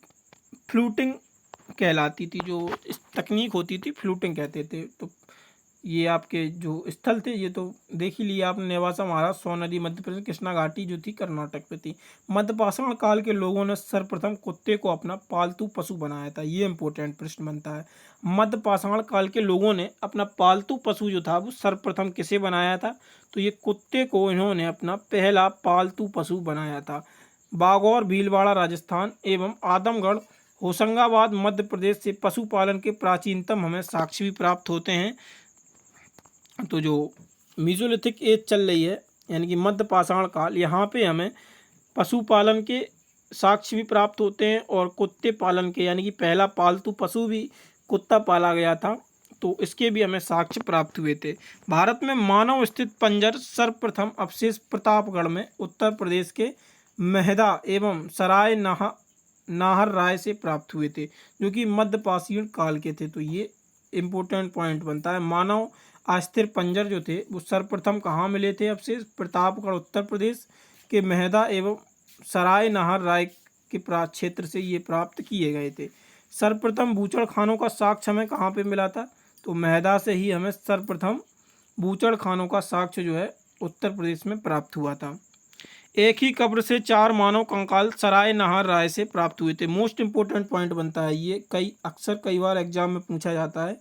फ्लूटिंग कहलाती थी। जो इस तकनीक होती थी फ्लूटिंग कहते थे। तो ये आपके जो स्थल थे ये तो देख ही लिया आपने, नेवासा महाराष्ट्र, सोन नदी मध्य प्रदेश, कृष्णा घाटी जो थी कर्नाटक में थी। मध्य पाषाण काल के लोगों ने सर्वप्रथम कुत्ते को अपना पालतू पशु बनाया था। ये इंपॉर्टेंट प्रश्न बनता है। मध्य पाषाण काल के लोगों ने अपना पालतू पशु जो था वो सर्वप्रथम किसे बनाया था? तो ये कुत्ते को इन्होंने अपना पहला पालतू पशु बनाया था। बागौर भीलवाड़ा राजस्थान एवं आदमगढ़ होशंगाबाद मध्य प्रदेश से पशुपालन के प्राचीनतम हमें साक्ष्य भी प्राप्त होते हैं। तो जो मीजोलिथिक एज चल रही है यानी कि मध्य पाषाण काल, यहाँ पे हमें पशुपालन के साक्ष्य भी प्राप्त होते हैं और कुत्ते पालन के, यानी कि पहला पालतू पशु भी कुत्ता पाला गया था, तो इसके भी हमें साक्ष्य प्राप्त हुए थे। भारत में मानव स्थित पंजर सर्वप्रथम अवशेष प्रतापगढ़ में उत्तर प्रदेश के मेहदा एवं सराय नाहर राय से प्राप्त हुए थे जो कि मध्य पाषाण काल के थे। तो ये इम्पोर्टेंट पॉइंट बनता है। मानव अस्थिर पंजर जो थे वो सर्वप्रथम कहाँ मिले थे अवशेष? प्रतापगढ़ उत्तर प्रदेश के मेहदा एवं सराय नाहर राय के क्षेत्र से ये प्राप्त किए गए थे। सर्वप्रथम बूचड़ खानों का साक्ष्य हमें कहाँ पे मिला था? तो मेहदा से ही हमें सर्वप्रथम बूचड़ खानों का साक्ष्य जो है उत्तर प्रदेश में प्राप्त हुआ था। एक ही कब्र से 4 मानव कंकाल सराय नाहर राय से प्राप्त हुए थे। मोस्ट इंपोर्टेंट पॉइंट बनता है ये, कई बार एग्जाम में पूछा जाता है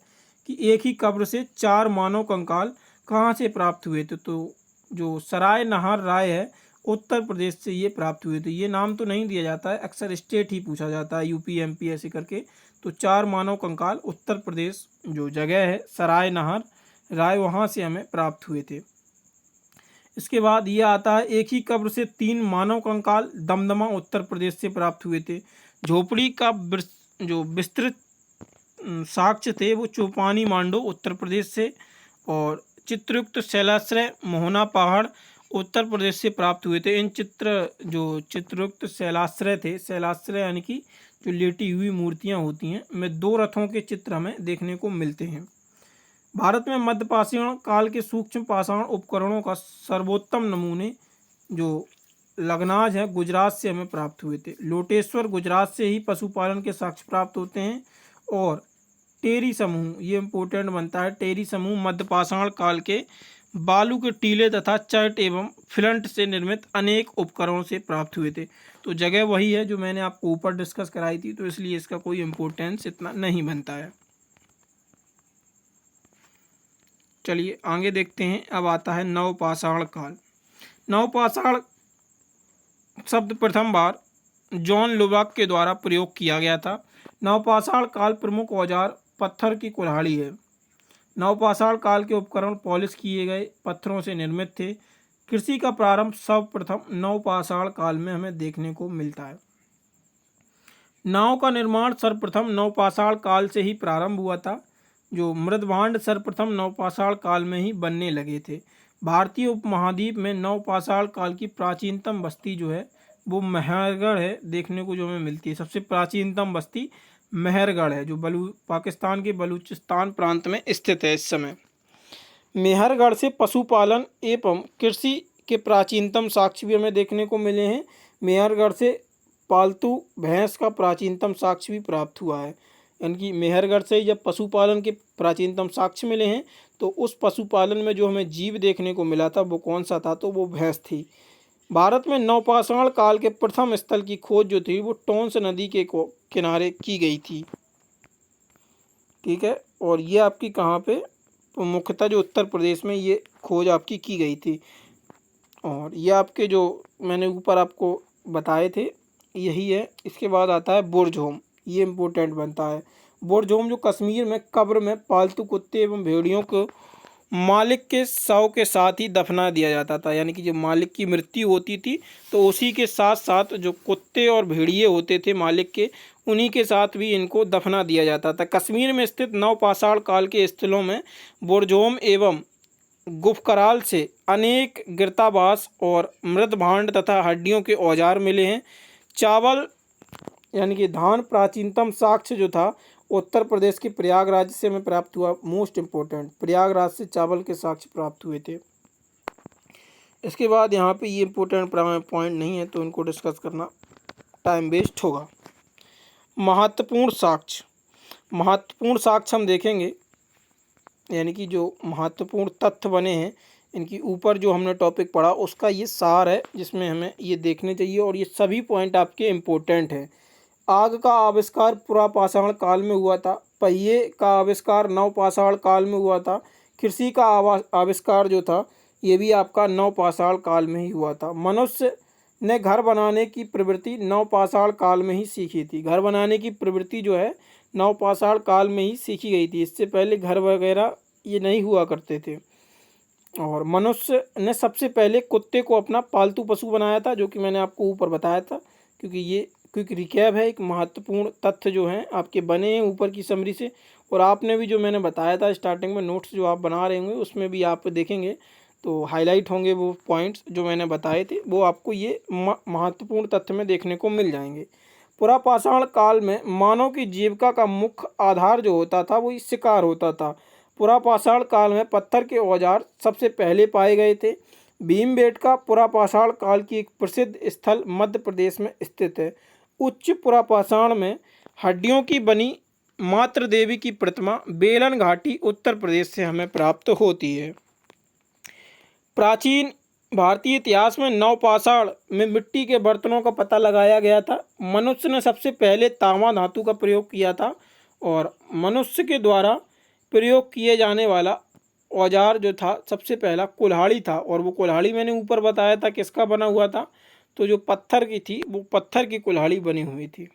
कि एक ही कब्र से 4 मानव कंकाल कहाँ से प्राप्त हुए थे? तो जो सराय नाहर राय है उत्तर प्रदेश से ये प्राप्त हुए थे। ये नाम तो नहीं दिया जाता है, अक्सर स्टेट ही पूछा जाता है, UP MP ऐसे करके। तो 4 मानव कंकाल उत्तर प्रदेश जो जगह है सराय नाहर राय वहाँ से हमें प्राप्त हुए थे। इसके बाद ये आता है एक ही कब्र से 3 मानव कंकाल दमदमा उत्तर प्रदेश से प्राप्त हुए थे। झोपड़ी का जो विस्तृत साक्ष्य थे वो चौपानी मांडो उत्तर प्रदेश से, और चित्रयुक्त शैलाश्रय मोहना पहाड़ उत्तर प्रदेश से प्राप्त हुए थे। इन चित्रयुक्त शैलाश्रय थे, शैलाश्रय यानी कि जो लेटी हुई मूर्तियां होती हैं, में 2 रथों के चित्र हमें देखने को मिलते हैं। भारत में मध्य पाषाण काल के सूक्ष्म पाषाण उपकरणों का सर्वोत्तम नमूने जो लगनाज है गुजरात से हमें प्राप्त हुए थे। लोटेश्वर गुजरात से ही पशुपालन के साक्ष्य प्राप्त होते हैं। और टेरी समूह, ये इंपॉर्टेंट बनता है, टेरी समूह मध्य पाषाण काल के बालू के टीले तथा चट एवं फ्लंट से निर्मित अनेक उपकरणों से प्राप्त हुए थे। तो जगह वही है जो मैंने आपको ऊपर डिस्कस कराई थी, तो इसलिए इसका कोई इम्पोर्टेंस इतना नहीं बनता है। चलिए आगे देखते हैं। अब आता है नवपाषाण काल। नवपाषाण शब्द प्रथम बार जॉन लुबाक के द्वारा प्रयोग किया गया था। नवपाषाण काल प्रमुख औजार पत्थर की कुल्हाड़ी है। नवपाषाण काल के उपकरण पॉलिश किए गए पत्थरों से निर्मित थे। कृषि का प्रारंभ सर्वप्रथम नवपाषाण काल में हमें देखने को मिलता है। नाव का निर्माण सर्वप्रथम नवपाषाण काल से ही प्रारंभ हुआ था। जो मृदभांड सर्वप्रथम नवपाषाण काल में ही बनने लगे थे। भारतीय उपमहाद्वीप में नवपाषाण काल की प्राचीनतम बस्ती जो है वो मेहरगढ़ है, देखने को जो हमें मिलती है। सबसे प्राचीनतम बस्ती मेहरगढ़ है जो पाकिस्तान के बलूचिस्तान प्रांत में स्थित है। इस समय मेहरगढ़ से पशुपालन एवं कृषि के प्राचीनतम साक्ष्य भी हमें देखने को मिले हैं। मेहरगढ़ से पालतू भैंस का प्राचीनतम साक्ष्य भी प्राप्त हुआ है। यानी कि मेहरगढ़ से जब पशुपालन के प्राचीनतम साक्ष्य मिले हैं तो उस पशुपालन में जो हमें जीव देखने को मिला था वो कौन सा था? तो वो भैंस थी। भारत में नवपाषाण काल के प्रथम स्थल की खोज जो थी वो टोंस नदी के किनारे की गई थी। ठीक है, और ये आपकी कहाँ पे? तो मुख्यतः जो उत्तर प्रदेश में ये खोज आपकी की गई थी। और ये आपके जो मैंने ऊपर आपको बताए थे यही है। इसके बाद आता है बुरज़ोम, ये इम्पोर्टेंट बनता है। बुरज़ोम जो कश्मीर में कब्र में पालतू कुत्ते एवं भेड़ियों को मालिक के शव के साथ ही दफना दिया जाता था, यानी कि जब मालिक की मृत्यु होती थी तो उसी के साथ साथ जो कुत्ते और भेड़िए होते थे मालिक के, उन्हीं के साथ भी इनको दफना दिया जाता था। कश्मीर में स्थित नवपाषाण काल के स्थलों में बुरज़ोम एवं गुफकराल से अनेक गिरताबास और मृत भांड तथा हड्डियों के औजार मिले हैं। चावल यानी कि धान प्राचीनतम साक्ष्य जो था उत्तर प्रदेश के प्रयागराज से हमें प्राप्त हुआ। मोस्ट इम्पोर्टेंट, प्रयागराज से चावल के साक्ष्य प्राप्त हुए थे। इसके बाद यहाँ पे ये इम्पोर्टेंट पॉइंट नहीं है तो इनको डिस्कस करना टाइम वेस्ट होगा। महत्वपूर्ण साक्ष्य, महत्वपूर्ण साक्ष्य हम देखेंगे, यानी कि जो महत्वपूर्ण तथ्य बने हैं इनकी ऊपर जो हमने टॉपिक पढ़ा उसका ये सार है जिसमें हमें ये देखने चाहिए और ये सभी पॉइंट आपके इम्पोर्टेंट हैं। आग का आविष्कार पुरापाषाण काल में हुआ था। पहिए का आविष्कार नवपाषाण काल में हुआ था। कृषि का आविष्कार जो था ये भी आपका नवपाषाण काल में ही हुआ था। मनुष्य ने घर बनाने की प्रवृत्ति नवपाषाण काल में ही सीखी थी। घर बनाने की प्रवृत्ति जो है नवपाषाण काल में ही सीखी गई थी, इससे पहले घर वगैरह ये नहीं हुआ करते थे। और मनुष्य ने सबसे पहले कुत्ते को अपना पालतू पशु बनाया था, जो कि मैंने आपको ऊपर बताया था, क्योंकि ये क्विक रिकैप है, एक महत्वपूर्ण तथ्य जो हैं आपके बने हैं ऊपर की समरी से। और आपने भी जो मैंने बताया था स्टार्टिंग में नोट्स जो आप बना रहे होंगे उसमें भी आप देखेंगे तो हाईलाइट होंगे वो पॉइंट्स जो मैंने बताए थे, वो आपको ये महत्वपूर्ण तथ्य में देखने को मिल जाएंगे। पुरापाषाण काल में मानव की जीविका का मुख्य आधार जो होता था वो शिकार होता था। पुरापाषाण काल में पत्थर के औजार सबसे पहले पाए गए थे। भीमबेटका पुरापाषाण काल की एक प्रसिद्ध स्थल मध्य प्रदेश में स्थित है। उच्च पुरापाषाण में हड्डियों की बनी मातृ देवी की प्रतिमा बेलन घाटी उत्तर प्रदेश से हमें प्राप्त होती है। प्राचीन भारतीय इतिहास में नवपाषाण में मिट्टी के बर्तनों का पता लगाया गया था। मनुष्य ने सबसे पहले तांबा धातु का प्रयोग किया था और मनुष्य के द्वारा प्रयोग किए जाने वाला औजार जो था सबसे पहला कुल्हाड़ी था। और वो कुल्हाड़ी मैंने ऊपर बताया था किसका बना हुआ था, तो जो पत्थर की थी वो पत्थर की कुल्हाड़ी बनी हुई थी।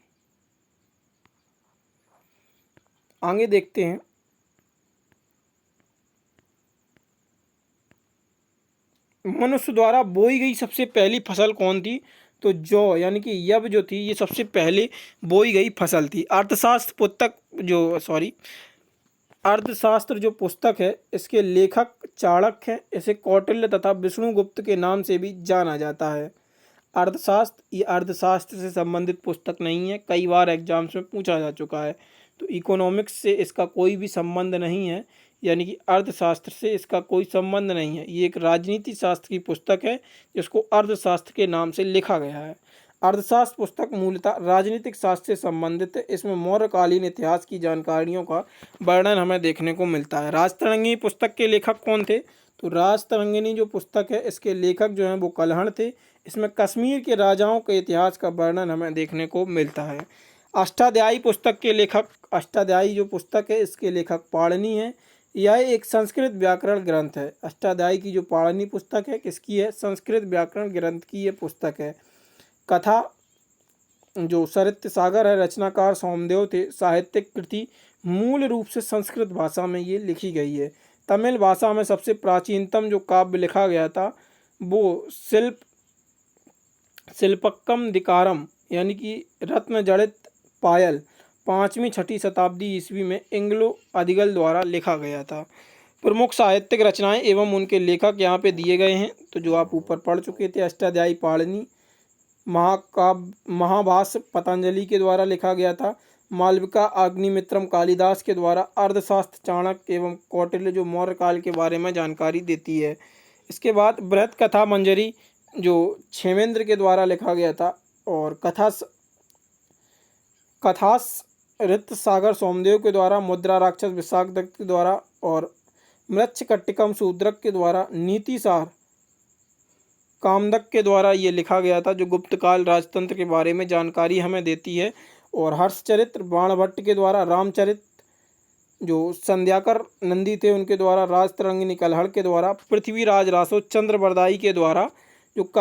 आगे देखते हैं। मनुष्य द्वारा बोई गई सबसे पहली फसल कौन थी, तो जौ यानी कि यब जो थी ये सबसे पहले बोई गई फसल थी। अर्थशास्त्र पुस्तक अर्थशास्त्र जो पुस्तक है इसके लेखक चाणक्य हैं। इसे कौटिल्य तथा विष्णुगुप्त के नाम से भी जाना जाता है। अर्थशास्त्र ये अर्थशास्त्र से संबंधित पुस्तक नहीं है, कई बार एग्जाम्स में पूछा जा चुका है। तो इकोनॉमिक्स से इसका कोई भी संबंध नहीं है, यानी कि अर्थशास्त्र से इसका कोई संबंध नहीं है। ये एक राजनीति शास्त्र की पुस्तक है जिसको अर्थशास्त्र के नाम से लिखा गया है। अर्थशास्त्र पुस्तक मूलतः राजनीतिक शास्त्र से संबंधित है। इसमें मौर्यकालीन इतिहास की जानकारियों का वर्णन हमें देखने को मिलता है। राजतरंगिणी पुस्तक के लेखक कौन थे, तो राजतरंगिणी जो पुस्तक है इसके लेखक जो हैं वो कल्हड़ थे। इसमें कश्मीर के राजाओं के इतिहास का वर्णन हमें देखने को मिलता है। अष्टाध्यायी पुस्तक के लेखक, अष्टाध्यायी जो पुस्तक है इसके लेखक पाणिनि हैं। यह एक संस्कृत व्याकरण ग्रंथ है। अष्टाध्यायी की जो पाणिनि पुस्तक है किसकी है, संस्कृत व्याकरण ग्रंथ की ये पुस्तक है। कथा जो सरित सागर है रचनाकार सोमदेव थे। साहित्यिक कृति मूल रूप से संस्कृत भाषा में ये लिखी गई है। तमिल भाषा में सबसे प्राचीनतम जो काव्य लिखा गया था वो शिल्पक्कम दिकारम यानी कि रत्न जड़ित पायल 5वीं-6वीं शताब्दी ईस्वी में इंग्लो अधिगल द्वारा लिखा गया था। प्रमुख साहित्यिक रचनाएं एवं उनके लेखक यहाँ पे दिए गए हैं, तो जो आप ऊपर पढ़ चुके थे। अष्टाध्यायी पाणिनि, महाभाष्य पतंजलि के द्वारा लिखा गया था। मालविका अग्निमित्रम कालिदास के द्वारा। अर्थशास्त्र चाणक्य एवं कौटिल्य जो मौर्य काल के बारे में जानकारी देती है। इसके बाद बृहत कथा मंजरी जो क्षेमेंद्र के द्वारा लिखा गया था। और कथास ऋत सागर सोमदेव के द्वारा। मुद्रा राक्षस विशाखदत्त के द्वारा। और मृच्छकट्टिकम शूद्रक के द्वारा। नीतिसार कामदक के द्वारा ये लिखा गया था, जो गुप्त काल राजतंत्र के बारे में जानकारी हमें देती है। और हर्षचरित्र बाणभट्ट के द्वारा। रामचरित जो संध्याकर नंदी थे उनके द्वारा, राजतरंगिणी कलहड़ के द्वारा, पृथ्वीराज रासो चंद्रबरदाई के द्वारा, जो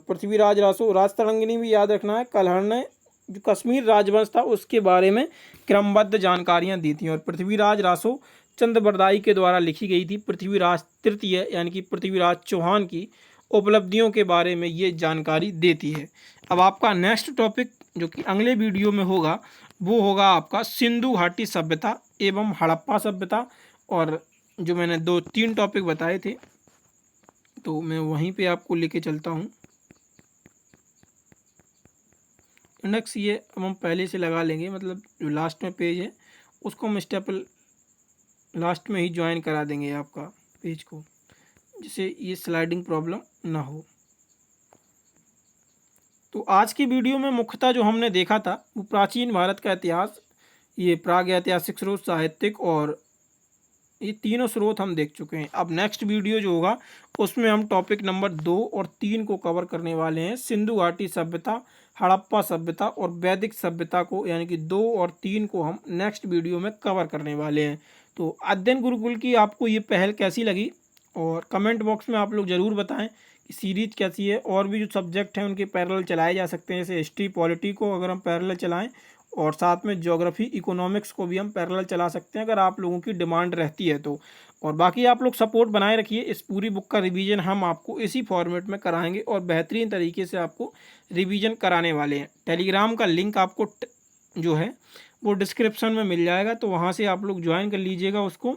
पृथ्वीराज रासो, राजतरंगिणी भी याद रखना है, कलहड़ ने जो कश्मीर राजवंश था उसके बारे में क्रमबद्ध जानकारियां दी थी। और पृथ्वीराज रासो चंद्रबरदाई के द्वारा लिखी गई थी पृथ्वीराज तृतीय यानी कि पृथ्वीराज चौहान की उपलब्धियों के बारे में ये जानकारी देती है। अब आपका नेक्स्ट टॉपिक जो कि अगले वीडियो में होगा वो होगा आपका सिंधु घाटी सभ्यता एवं हड़प्पा सभ्यता। और जो मैंने 2-3 टॉपिक बताए थे तो मैं वहीं पे आपको लेके चलता हूँ। इंडेक्स ये अब हम पहले से लगा लेंगे, मतलब जो लास्ट में पेज है उसको हम स्टेपल लास्ट में ही ज्वाइन करा देंगे आपका पेज को, जिससे ये स्लाइडिंग प्रॉब्लम ना हो। तो आज की वीडियो में मुख्यतः जो हमने देखा था वो प्राचीन भारत का इतिहास, ये प्राग ऐतिहासिक स्रोत, साहित्यिक और ये तीनों स्रोत हम देख चुके हैं। अब नेक्स्ट वीडियो जो होगा उसमें हम टॉपिक नंबर 2 और 3 को कवर करने वाले हैं। सिंधु घाटी सभ्यता, हड़प्पा सभ्यता और वैदिक सभ्यता को, यानी कि 2 और 3 को हम नेक्स्ट वीडियो में कवर करने वाले हैं। तो अध्ययन गुरुकुल की आपको ये पहल कैसी लगी और कमेंट बॉक्स में आप लोग ज़रूर बताएं कि सीरीज कैसी है। और भी जो सब्जेक्ट हैं उनके पैरेलल चलाए जा सकते हैं, जैसे हिस्ट्री, पॉलिटी को अगर हम पैरेलल चलाएं और साथ में ज्योग्राफी, इकोनॉमिक्स को भी हम पैरेलल चला सकते हैं अगर आप लोगों की डिमांड रहती है तो। और बाकी आप लोग सपोर्ट बनाए रखिए, इस पूरी बुक का रिवीजन हम आपको इसी फॉर्मेट में कराएंगे और बेहतरीन तरीके से आपको रिवीजन कराने वाले हैं। टेलीग्राम का लिंक आपको जो है वो डिस्क्रिप्शन में मिल जाएगा, तो वहाँ से आप लोग ज्वाइन कर लीजिएगा उसको।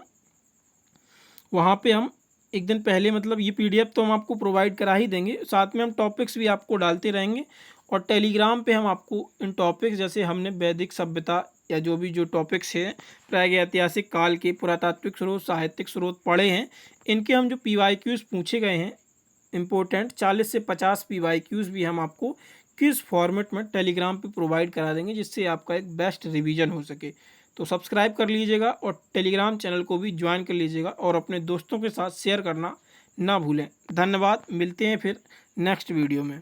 वहाँ पे हम एक दिन पहले, मतलब ये पीडीएफ तो हम आपको प्रोवाइड करा ही देंगे, साथ में हम टॉपिक्स भी आपको डालते रहेंगे। और टेलीग्राम पे हम आपको इन टॉपिक्स, जैसे हमने वैदिक सभ्यता या जो भी जो टॉपिक्स हैं प्रागैतिहासिक काल के पुरातात्विक स्रोत, साहित्यिक स्रोत पढ़े हैं, इनके हम जो PYQs पूछे गए हैं इम्पोर्टेंट 40 से 50 PYQs भी हम आपको किस फॉर्मेट में टेलीग्राम पे प्रोवाइड करा देंगे, जिससे आपका एक बेस्ट रिवीजन हो सके। तो सब्सक्राइब कर लीजिएगा और टेलीग्राम चैनल को भी ज्वाइन कर लीजिएगा और अपने दोस्तों के साथ शेयर करना ना भूलें। धन्यवाद, मिलते हैं फिर नेक्स्ट वीडियो में।